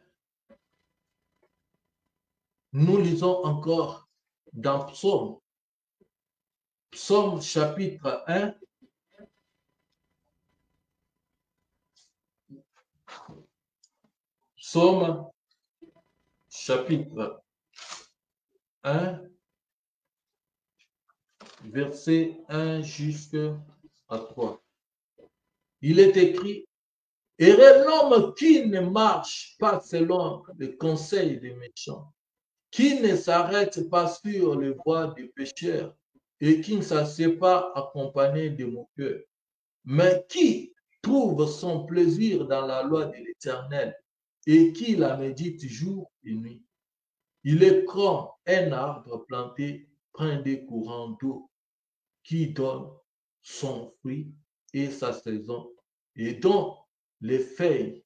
Nous lisons encore dans Psaume, Psaume chapitre 1, Psaume chapitre 1, verset 1 jusqu'à 3. Il est écrit, « Heureux l'homme qui ne marche pas selon le conseil des méchants, qui ne s'arrête pas sur les voies des pécheurs et qui ne s'assied pas accompagné de moqueurs, mais qui trouve son plaisir dans la loi de l'Éternel et qui la médite jour et nuit. Il est comme un arbre planté près des courants d'eau qui donne son fruit et sa saison et dont les feuilles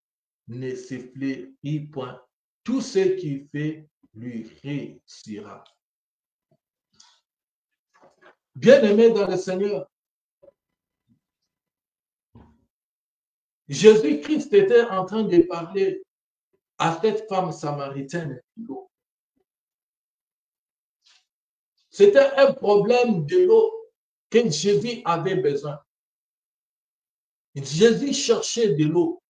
ne s'effleurent point. Tout ce qu'il fait lui réussira. » Bien-aimé dans le Seigneur, Jésus-Christ était en train de parler à cette femme samaritaine de l'eau. C'était un problème de l'eau que Jésus avait besoin. Jésus cherchait de l'eau.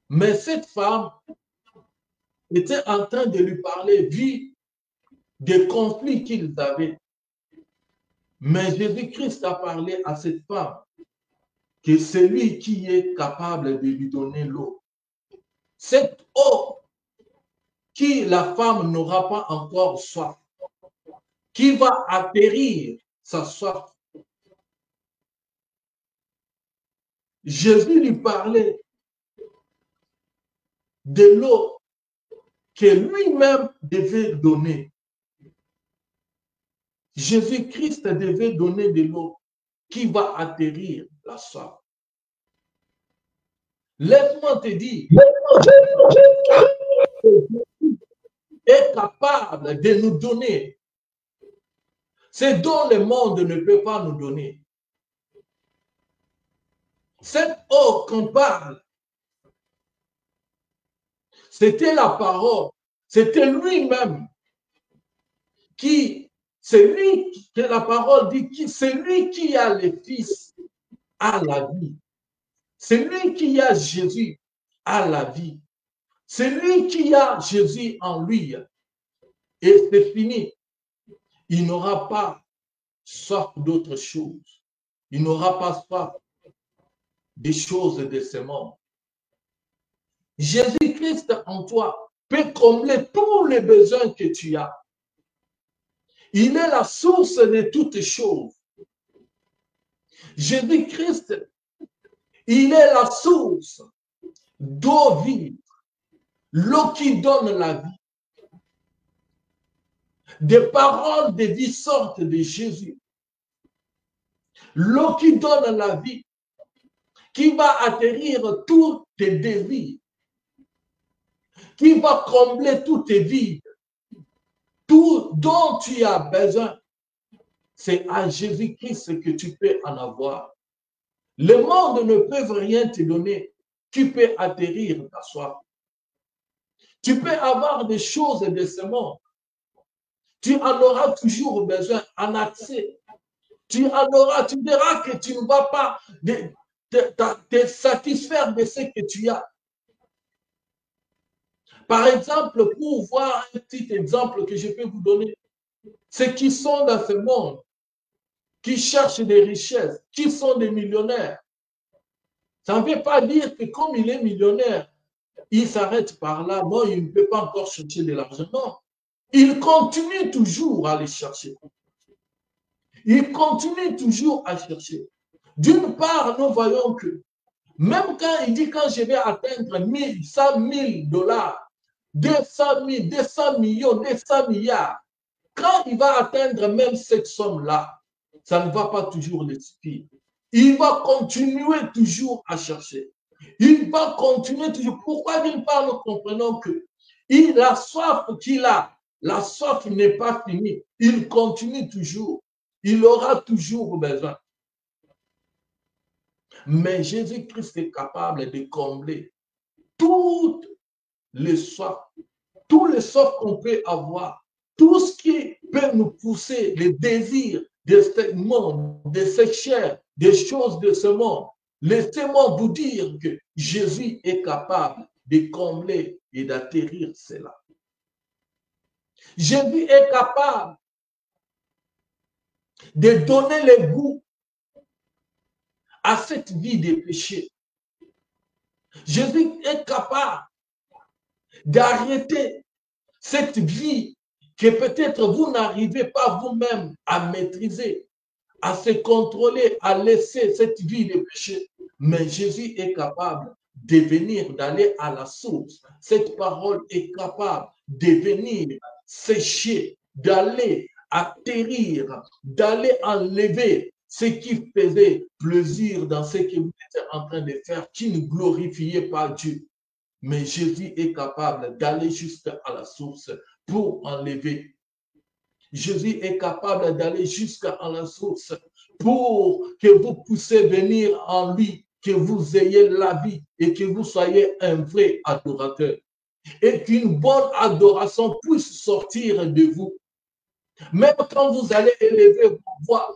Mais cette femme était en train de lui parler, vu des conflits qu'ils avaient. Mais Jésus-Christ a parlé à cette femme que c'est lui qui est capable de lui donner l'eau. Cette eau qui la femme n'aura pas encore soif, qui va atterrir sa soif. Jésus lui parlait de l'eau que lui-même devait donner. Jésus-Christ devait donner de l'eau qui va atterrir la soif. Laisse-moi te dire, est capable de nous donner ce dont le monde ne peut pas nous donner. Cette eau qu'on parle, c'était la parole, c'était lui-même qui, c'est lui que la parole dit, c'est lui qui a le Fils à la vie. C'est lui qui a Jésus à la vie. C'est lui qui a Jésus en lui. Et c'est fini. Il n'aura pas soif d'autre chose. Il n'aura pas soif des choses de ce monde. Jésus-Christ en toi peut combler tous les besoins que tu as. Il est la source de toutes choses. Jésus-Christ, il est la source d'eau vive, l'eau qui donne la vie. Des paroles de vie sortent de Jésus. L'eau qui donne la vie, qui va atterrir tous tes désirs, qui va combler tous tes vides, tout dont tu as besoin. C'est à Jésus-Christ que tu peux en avoir. Le monde ne peut rien te donner. Tu peux atterrir ta soif. Tu peux avoir des choses de ce monde. Tu en auras toujours besoin en accès. Tu en auras, tu verras que tu ne vas pas te satisfaire de ce que tu as. Par exemple, pour voir un petit exemple que je peux vous donner, ceux qui sont dans ce monde, qui cherchent des richesses, qui sont des millionnaires, ça ne veut pas dire que comme il est millionnaire, il s'arrête par là. Non, il ne peut pas encore chercher de l'argent. Non, il continue toujours à les chercher. Il continue toujours à chercher. D'une part, nous voyons que même quand il dit quand je vais atteindre 100 000 dollars, 200 000, 200 millions, 200 milliards, quand il va atteindre même cette somme-là, ça ne va pas toujours le suffire. Il va continuer toujours à chercher. Il va continuer toujours. Pourquoi d'une part, nous comprenons que la soif qu'il a, la soif n'est pas finie. Il continue toujours. Il aura toujours besoin. Mais Jésus-Christ est capable de combler toutes les soifs, tous les soifs qu'on peut avoir, tout ce qui peut nous pousser, les désirs de ce monde, de cette chair, des choses de ce monde. Laissez-moi vous dire que Jésus est capable de combler et d'atterrir cela. Jésus est capable de donner le goût à cette vie de péché. Jésus est capable d'arrêter cette vie que peut-être vous n'arrivez pas vous-même à maîtriser, à se contrôler, à laisser cette vie de péché. Mais Jésus est capable de venir, d'aller à la source. Cette parole est capable de venir sécher, d'aller atterrir, d'aller enlever ce qui faisait plaisir dans ce que vous étiez en train de faire, qui ne glorifiait pas Dieu. Mais Jésus est capable d'aller jusqu'à la source pour enlever. Jésus est capable d'aller jusqu'à la source pour que vous puissiez venir en lui, que vous ayez la vie et que vous soyez un vrai adorateur. Et qu'une bonne adoration puisse sortir de vous. Même quand vous allez élever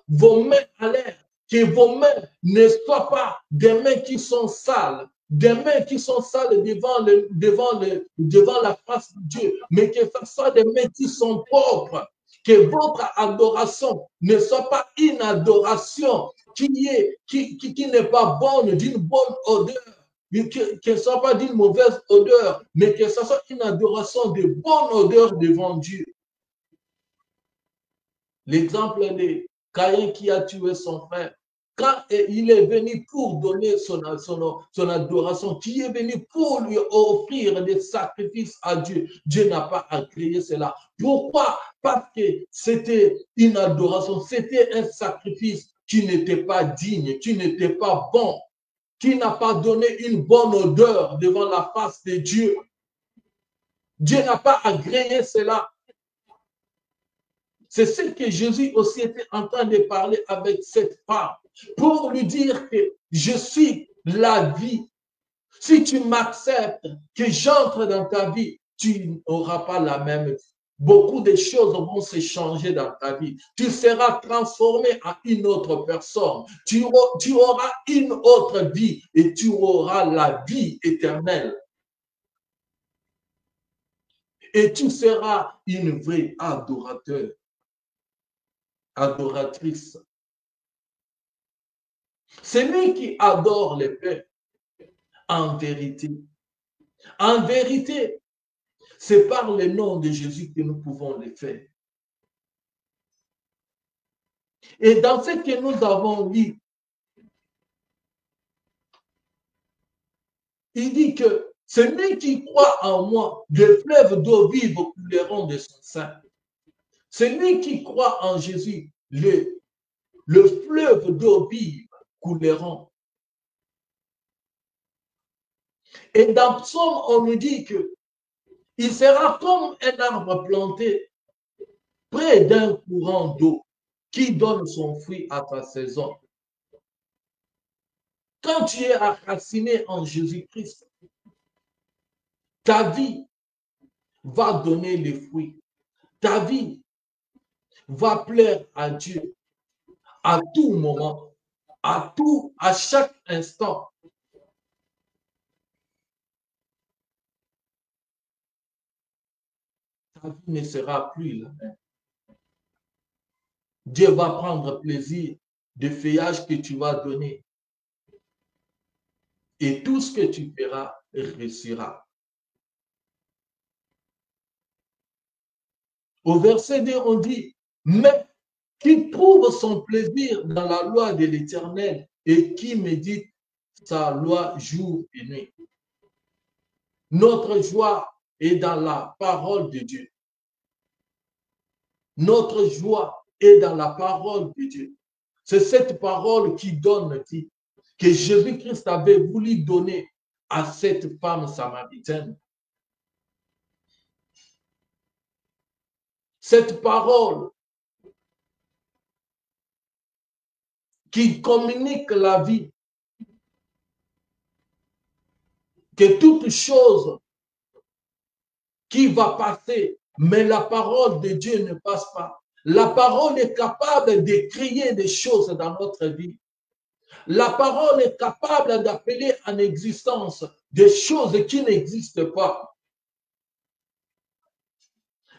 vos mains à l'air, que vos mains ne soient pas des mains qui sont sales, des mains qui sont sales devant la face de Dieu, mais que ce soit des mains qui sont propres, que votre adoration ne soit pas une adoration qui n'est pas bonne, d'une bonne odeur, que ce ne soit pas d'une mauvaise odeur, mais que ce soit une adoration de bonne odeur devant Dieu. L'exemple de Caïn qui a tué son frère, quand il est venu pour donner son adoration, qui est venu pour lui offrir des sacrifices à Dieu, Dieu n'a pas agréé cela. Pourquoi? Parce que c'était une adoration, c'était un sacrifice qui n'était pas digne, qui n'était pas bon, qui n'a pas donné une bonne odeur devant la face de Dieu. Dieu n'a pas agréé cela. C'est ce que Jésus aussi était en train de parler avec cette femme pour lui dire que je suis la vie. Si tu m'acceptes, que j'entre dans ta vie, tu n'auras pas la même vie. Beaucoup de choses vont se changer dans ta vie. Tu seras transformé en une autre personne. Tu auras une autre vie et tu auras la vie éternelle. Et tu seras une vraie adorateur, adoratrice. Celui qui adore le Père, en vérité, c'est par le nom de Jésus que nous pouvons le faire. Et dans ce que nous avons lu, il dit que celui qui croit en moi, des fleuves d'eau vive couleront de son sein. Celui qui croit en Jésus, le fleuve d'eau vive couleront. Et dans Psaume, on nous dit que il sera comme un arbre planté près d'un courant d'eau qui donne son fruit à sa saison. Quand tu es enraciné en Jésus-Christ, ta vie va donner les fruits. Ta vie va plaire à Dieu à tout moment, à chaque instant. Ta vie ne sera plus la même. Dieu va prendre plaisir du feuillage que tu vas donner. Et tout ce que tu feras réussira. Au verset 2, on dit, mais qui trouve son plaisir dans la loi de l'Éternel et qui médite sa loi jour et nuit. Notre joie est dans la parole de Dieu. Notre joie est dans la parole de Dieu. C'est cette parole qui donne vie, que Jésus-Christ avait voulu donner à cette femme samaritaine. Cette parole qui communique la vie, que toute chose qui va passer, mais la parole de Dieu ne passe pas. La parole est capable de créer des choses dans notre vie. La parole est capable d'appeler en existence des choses qui n'existent pas.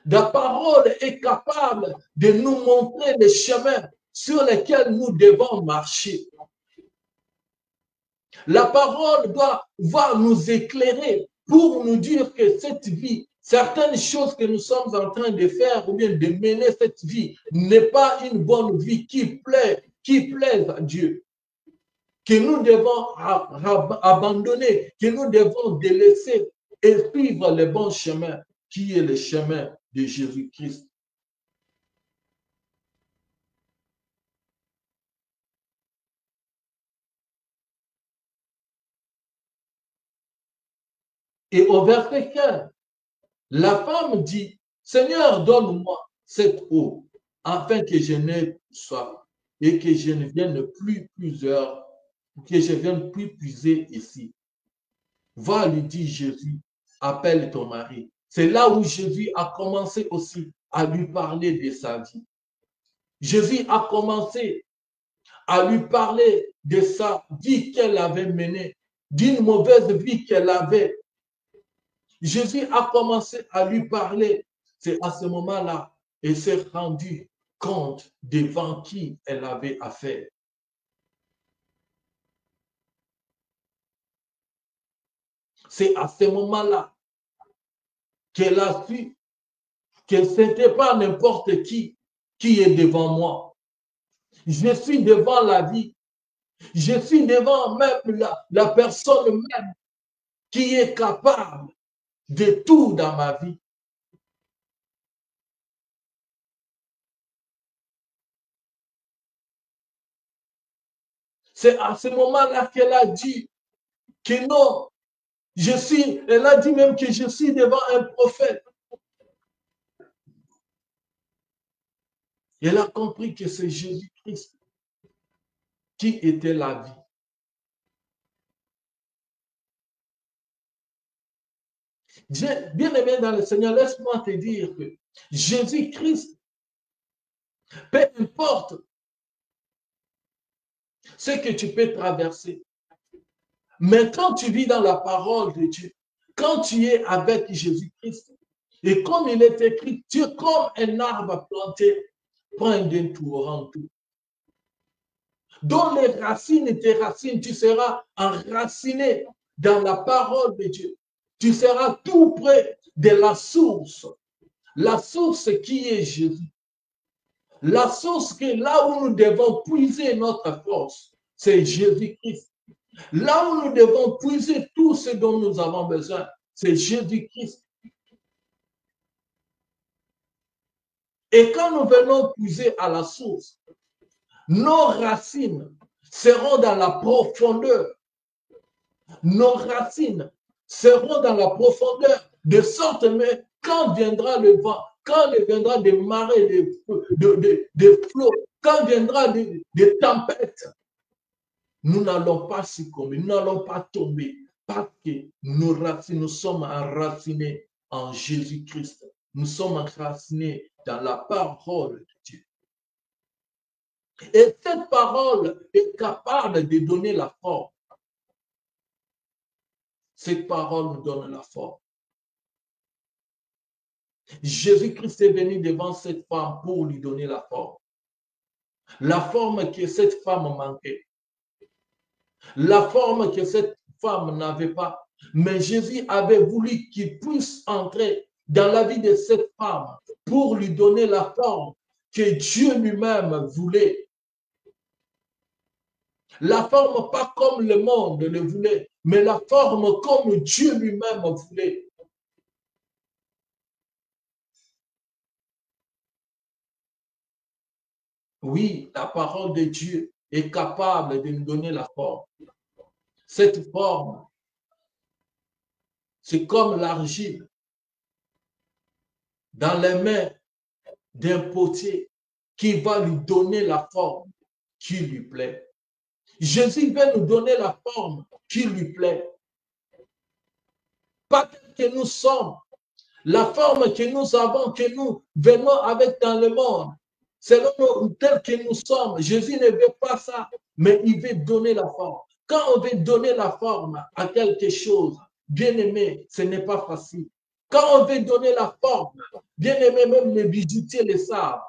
La parole est capable de nous montrer les chemins sur lesquels nous devons marcher. La parole va nous éclairer pour nous dire que cette vie, certaines choses que nous sommes en train de faire ou bien de mener cette vie n'est pas une bonne vie qui plaise à Dieu. Que nous devons abandonner, que nous devons délaisser et suivre le bon chemin qui est le chemin de Jésus-Christ. Et au verset 15, la femme dit, Seigneur, donne-moi cette eau, afin que je n'ai soif et que je ne vienne plus puiser ici. Va, lui dit Jésus, appelle ton mari. C'est là où Jésus a commencé aussi à lui parler de sa vie. Jésus a commencé à lui parler de sa vie qu'elle avait menée, d'une mauvaise vie qu'elle avait. Jésus a commencé à lui parler. C'est à ce moment-là, elle s'est rendue compte devant qui elle avait affaire. C'est à ce moment-là qu'elle a su que ce n'était pas n'importe qui est devant moi. Je suis devant la vie. Je suis devant même la personne même qui est capable de tout dans ma vie. C'est à ce moment-là qu'elle a dit que non, elle a dit même que je suis devant un prophète. Elle a compris que c'est Jésus-Christ qui était la vie. Bien aimé dans le Seigneur, laisse-moi te dire que Jésus-Christ, peu importe ce que tu peux traverser, mais quand tu vis dans la parole de Dieu, quand tu es avec Jésus-Christ, et comme il est écrit, tu es comme un arbre planté près d'un torrent d'eau, dont les racines, tes racines, tu seras enraciné dans la parole de Dieu. Tu seras tout près de la source qui est Jésus. La source que là où nous devons puiser notre force, c'est Jésus-Christ. Là où nous devons puiser tout ce dont nous avons besoin, c'est Jésus-Christ. Et quand nous venons puiser à la source, nos racines seront dans la profondeur. Nos racines seront dans la profondeur, de sorte que quand viendra le vent, quand viendra des marées, des flots, quand viendra des tempêtes, nous n'allons pas succomber, nous n'allons pas tomber, parce que nos racines, nous sommes enracinés en Jésus-Christ. Nous sommes enracinés dans la parole de Dieu. Et cette parole est capable de donner la force. Cette parole nous donne la force. Jésus-Christ est venu devant cette femme pour lui donner la forme. La forme que cette femme manquait. La forme que cette femme n'avait pas. Mais Jésus avait voulu qu'il puisse entrer dans la vie de cette femme pour lui donner la forme que Dieu lui-même voulait. La forme pas comme le monde le voulait, mais la forme comme Dieu lui-même voulait. Oui, la parole de Dieu est capable de nous donner la forme. Cette forme, c'est comme l'argile dans les mains d'un potier qui va lui donner la forme qui lui plaît. Jésus veut nous donner la forme qui lui plaît. Pas que nous sommes, la forme que nous avons, que nous venons avec dans le monde, selon tel que nous sommes. Jésus ne veut pas ça, mais il veut donner la forme. Quand on veut donner la forme à quelque chose, bien aimé, ce n'est pas facile. Quand on veut donner la forme, bien aimé, même les bijoutiers le savent.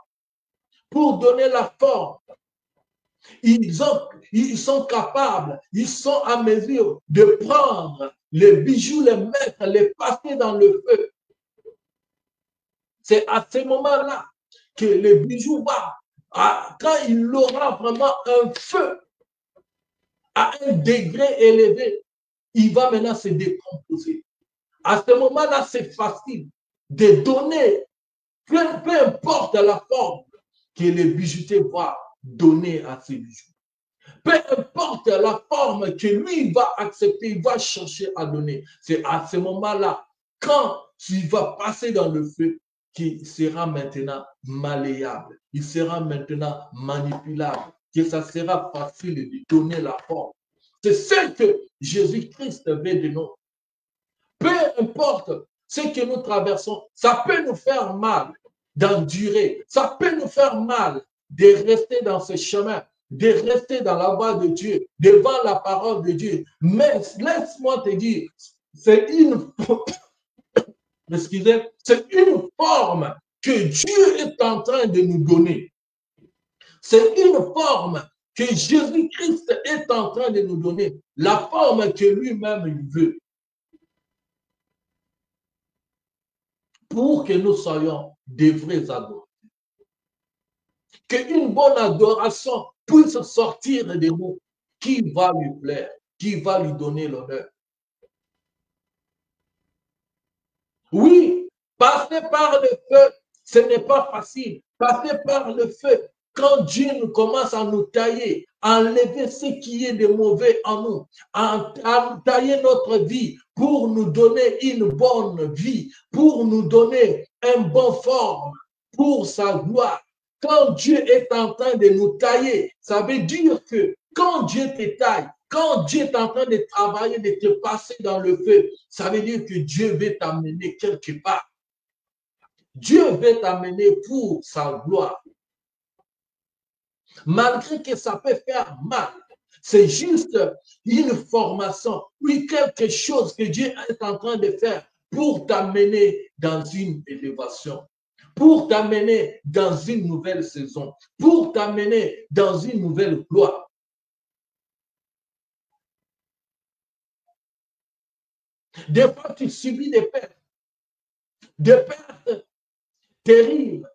Pour donner la forme, ils sont capables, ils sont à mesure de prendre les bijoux, les mettre, les passer dans le feu. C'est à ce moment-là que le bijou va, quand il aura vraiment un feu à un degré élevé, il va maintenant se décomposer. À ce moment-là, c'est facile de donner, peu importe la forme que le bijoutier va donner à ses bijoux. Peu importe la forme que lui va accepter, il va chercher à donner. C'est à ce moment-là, quand il va passer dans le feu, qu'il sera maintenant malléable, il sera maintenant manipulable, que ça sera facile de donner la forme. C'est ce que Jésus-Christ veut de nous. Peu importe ce que nous traversons, ça peut nous faire mal d'endurer, ça peut nous faire mal de rester dans ce chemin, de rester dans la voie de Dieu, devant la parole de Dieu. Mais laisse-moi te dire, c'est une forme que Dieu est en train de nous donner. C'est une forme que Jésus-Christ est en train de nous donner. La forme que lui-même veut. Pour que nous soyons des vrais adorateurs. Qu'une bonne adoration puisse sortir de nous, qui va lui plaire, qui va lui donner l'honneur. Oui, passer par le feu, ce n'est pas facile. Passer par le feu, quand Dieu nous commence à nous tailler, à enlever ce qui est de mauvais en nous, à tailler notre vie pour nous donner une bonne vie, pour nous donner une bonne forme, pour sa gloire. Quand Dieu est en train de nous tailler, ça veut dire que quand Dieu te taille, Quand Dieu est en train de travailler, de te passer dans le feu, ça veut dire que Dieu veut t'amener quelque part. Dieu veut t'amener pour sa gloire. Malgré que ça peut faire mal, c'est juste une formation, oui, quelque chose que Dieu est en train de faire pour t'amener dans une élévation, pour t'amener dans une nouvelle saison, pour t'amener dans une nouvelle gloire. Des fois, tu subis des pertes terribles.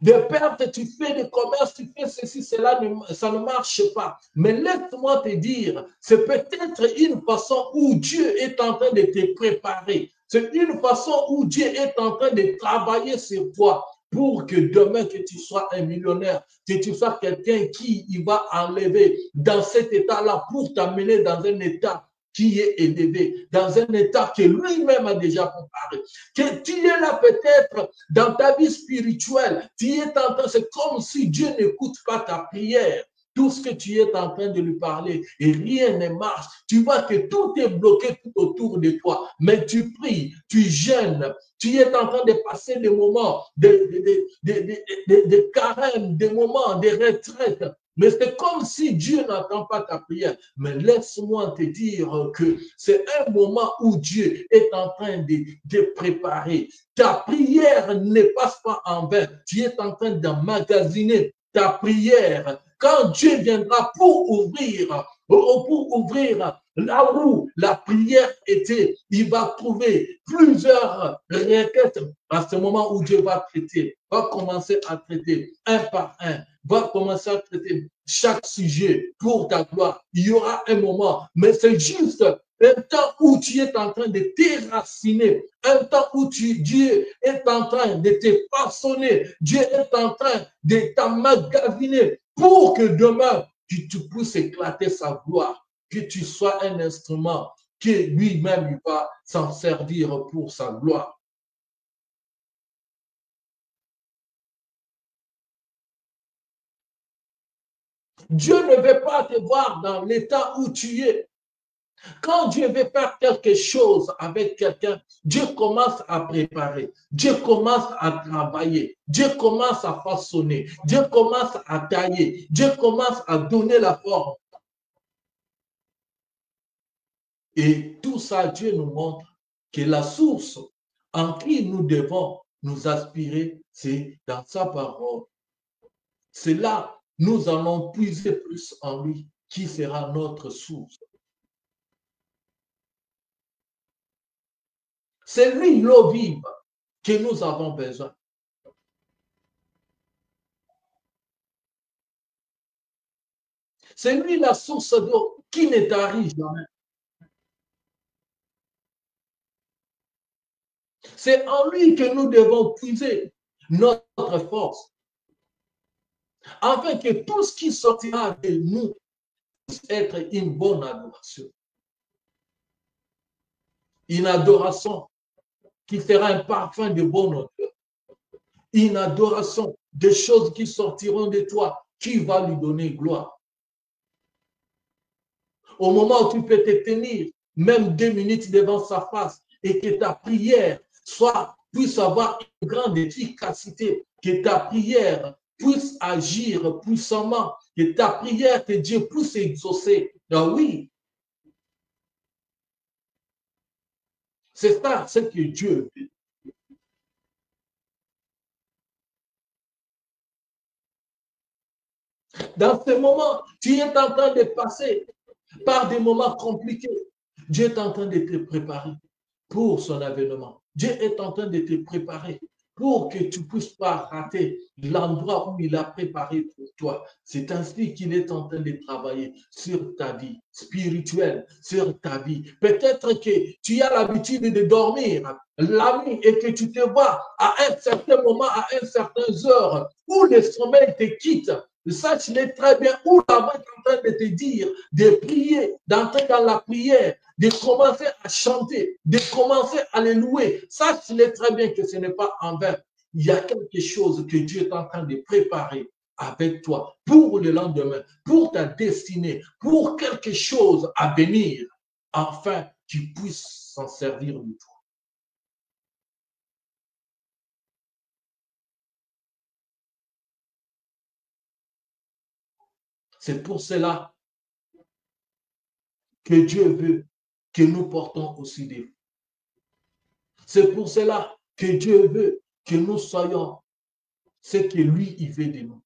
De perte, tu fais des commerces, tu fais ceci, cela, ça ne marche pas. Mais laisse-moi te dire, c'est peut-être une façon où Dieu est en train de te préparer. C'est une façon où Dieu est en train de travailler sur toi pour que demain, que tu sois un millionnaire, que tu sois quelqu'un qui il va enlever dans cet état-là pour t'amener dans un état qui est élevé, dans un état que lui-même a déjà préparé. Que tu es là peut-être dans ta vie spirituelle, tu es en train, c'est comme si Dieu n'écoute pas ta prière. Tout ce que tu es en train de lui parler et rien ne marche. Tu vois que tout est bloqué tout autour de toi. Mais tu pries, tu jeûnes, tu es en train de passer des moments de carême, des moments de retraite. Mais c'est comme si Dieu n'entend pas ta prière. Mais laisse-moi te dire que c'est un moment où Dieu est en train de préparer. Ta prière ne passe pas en vain. Tu es en train d'emmagasiner ta prière. Quand Dieu viendra pour ouvrir là où la prière était, il va trouver plusieurs requêtes à ce moment où Dieu va traiter, va commencer à traiter un par un, va commencer à traiter chaque sujet pour ta gloire. Il y aura un moment, mais c'est juste un temps où tu es en train de t'éraciner, un temps où Dieu est en train de te façonner, Dieu est en train de t'emmagasiner pour que demain, tu puisses éclater sa gloire, que tu sois un instrument, que lui-même il va s'en servir pour sa gloire. Dieu ne veut pas te voir dans l'état où tu es. Quand Dieu veut faire quelque chose avec quelqu'un, Dieu commence à préparer, Dieu commence à travailler, Dieu commence à façonner, Dieu commence à tailler, Dieu commence à donner la forme. Et tout ça, Dieu nous montre que la source en qui nous devons nous aspirer, c'est dans sa parole. C'est là, nous allons puiser plus en lui, qui sera notre source. C'est lui l'eau vive que nous avons besoin. C'est lui la source d'eau qui ne tarit jamais. C'est en lui que nous devons puiser notre force, afin que tout ce qui sortira de nous puisse être une bonne adoration. Une adoration qui fera un parfum de bonne odeur. Une adoration des choses qui sortiront de toi, qui va lui donner gloire. Au moment où tu peux te tenir, même 2 minutes devant sa face, et que ta prière puisse avoir une grande efficacité, que ta prière puisse agir puissamment, que ta prière, que Dieu puisse exaucer. Ah oui, c'est ça, ce que Dieu veut. Dans ce moment, tu es en train de passer par des moments compliqués. Dieu est en train de te préparer pour son avènement. Dieu est en train de te préparer pour que tu ne puisses pas rater l'endroit où il a préparé pour toi. C'est ainsi qu'il est en train de travailler sur ta vie spirituelle, sur ta vie. Peut-être que tu as l'habitude de dormir la nuit et que tu te vois à un certain moment, à une certaine heure, où le sommeil te quitte. Sache-le très bien, où la voix est en train de te dire de prier, d'entrer dans la prière, de commencer à chanter, de commencer à les louer. Sache-le très bien que ce n'est pas en vain. Il y a quelque chose que Dieu est en train de préparer avec toi pour le lendemain, pour ta destinée, pour quelque chose à venir, afin qu'il puisse s'en servir de toi. C'est pour cela que Dieu veut que nous portons aussi des fruits. C'est pour cela que Dieu veut que nous soyons ce que lui, il veut de nous.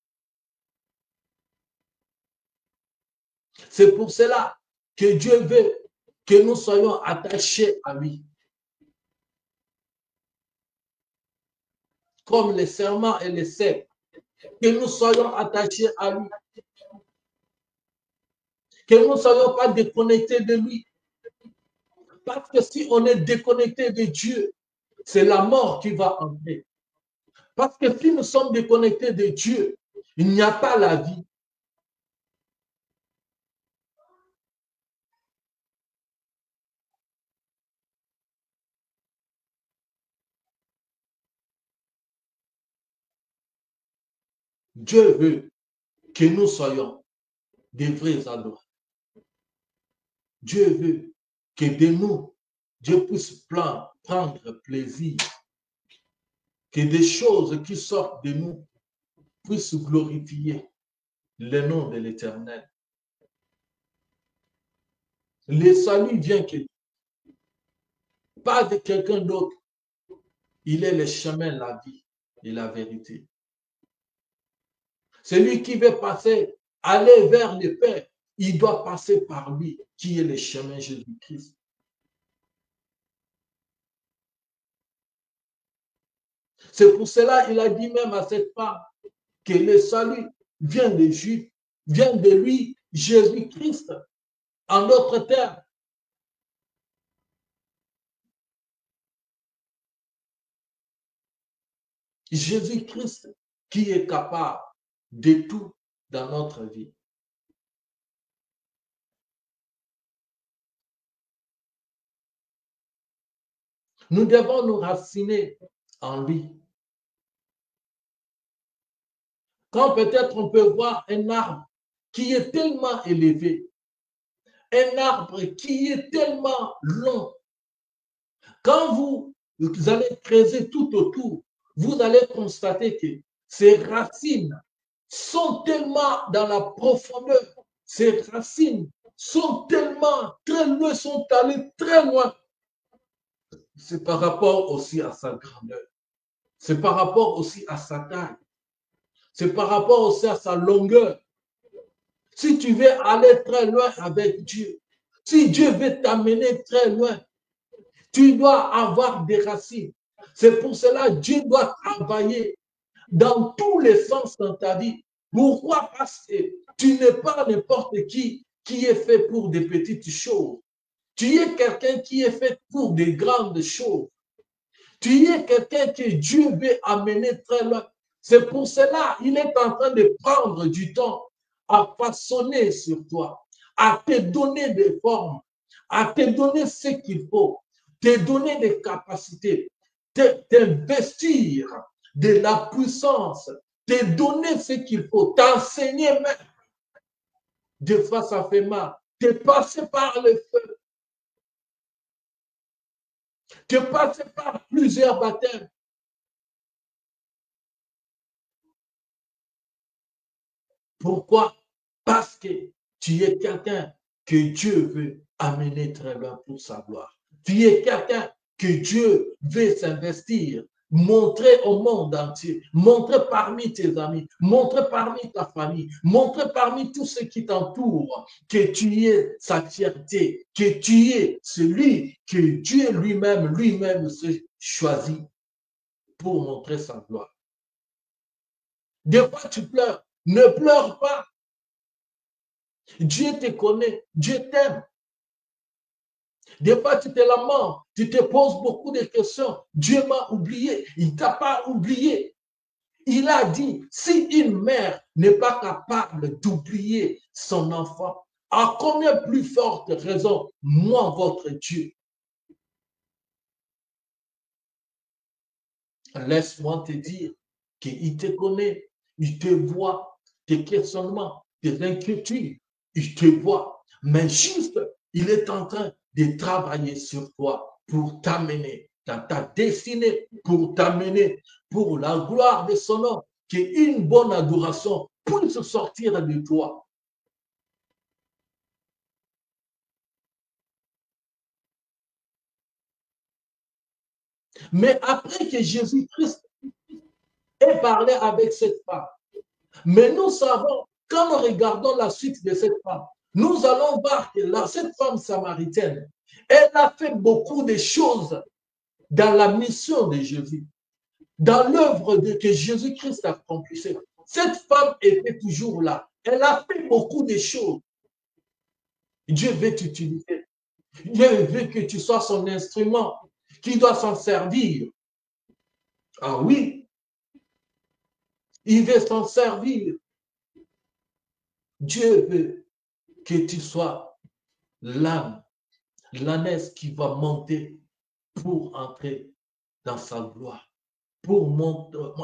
C'est pour cela que Dieu veut que nous soyons attachés à lui. Comme les serments et les sectes, que nous soyons attachés à lui. Que nous ne soyons pas déconnectés de lui. Parce que si on est déconnecté de Dieu, c'est la mort qui va entrer. Parce que si nous sommes déconnectés de Dieu, il n'y a pas la vie. Dieu veut que nous soyons des vrais adorateurs. Dieu veut que de nous, Dieu puisse prendre plaisir, que des choses qui sortent de nous puissent glorifier le nom de l'Éternel. Le salut vient que pas de quelqu'un d'autre. Il est le chemin, la vie et la vérité. Celui qui veut passer, aller vers le Père, il doit passer par lui, qui est le chemin Jésus-Christ. C'est pour cela qu'il a dit même à cette femme que le salut vient des Juifs, vient de lui, Jésus-Christ. En d'autres termes, Jésus-Christ qui est capable de tout dans notre vie. Nous devons nous raciner en lui. Quand peut-être on peut voir un arbre qui est tellement élevé, un arbre qui est tellement long, quand vous allez creuser tout autour, vous allez constater que ces racines sont tellement dans la profondeur, ces racines sont tellement très loin, sont allées très loin. C'est par rapport aussi à sa grandeur. C'est par rapport aussi à sa taille. C'est par rapport aussi à sa longueur. Si tu veux aller très loin avec Dieu, si Dieu veut t'amener très loin, tu dois avoir des racines. C'est pour cela que Dieu doit travailler dans tous les sens dans ta vie. Pourquoi? Parce que tu n'es pas n'importe qui est fait pour des petites choses. Tu es quelqu'un qui est fait pour des grandes choses. Tu es quelqu'un que Dieu veut amener très loin. C'est pour cela qu'il est en train de prendre du temps à façonner sur toi, à te donner des formes, à te donner ce qu'il faut, te donner des capacités, t'investir de la puissance, te donner ce qu'il faut, t'enseigner même. Des fois, ça fait mal. Te passer par le feu. Te passer par plusieurs baptêmes. Pourquoi? Parce que tu es quelqu'un que Dieu veut amener très loin pour sa gloire. Tu es quelqu'un que Dieu veut s'investir, montrer au monde entier, montrer parmi tes amis, montrer parmi ta famille, montrer parmi tous ceux qui t'entourent que tu es sa fierté, que tu es celui que Dieu lui-même se choisit pour montrer sa gloire. Des fois, tu pleures. Ne pleure pas. Dieu te connaît. Dieu t'aime. Des fois, tu te lamentes. Tu te poses beaucoup de questions. Dieu m'a oublié. Il ne t'a pas oublié. Il a dit, si une mère n'est pas capable d'oublier son enfant, à combien plus forte raison, moi, votre Dieu? Laisse-moi te dire qu'il te connaît, il te voit, tes questionnements, tes inquiétudes. Il te voit. Mais juste, il est en train de travailler sur toi pour t'amener dans ta destinée, pour t'amener pour la gloire de son nom, qu'une bonne adoration puisse sortir de toi. Mais après que Jésus-Christ ait parlé avec cette femme, mais nous savons, quand nous regardons la suite de cette femme, nous allons voir que cette femme samaritaine, elle a fait beaucoup de choses dans la mission de Jésus, dans l'œuvre que Jésus-Christ a accomplissée. Cette femme était toujours là. Elle a fait beaucoup de choses. Dieu veut t'utiliser. Dieu veut que tu sois son instrument, qui doit s'en servir. Ah oui, il veut s'en servir. Dieu veut que tu sois l'âme, l'ânesse qui va monter pour entrer dans sa gloire, pour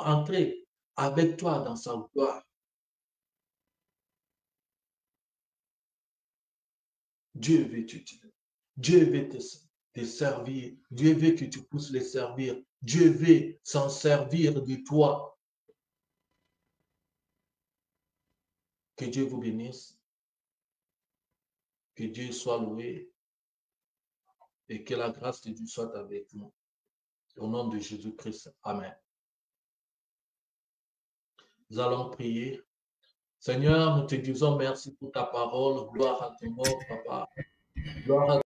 entrer avec toi dans sa gloire. Dieu veut t'utiliser. Dieu veut te servir. Dieu veut que tu puisses les servir. Dieu veut s'en servir de toi. Que Dieu vous bénisse. Que Dieu soit loué. Et que la grâce de Dieu soit avec nous. Au nom de Jésus-Christ. Amen. Nous allons prier. Seigneur, nous te disons merci pour ta parole. Gloire à ton nom, Papa. Gloire à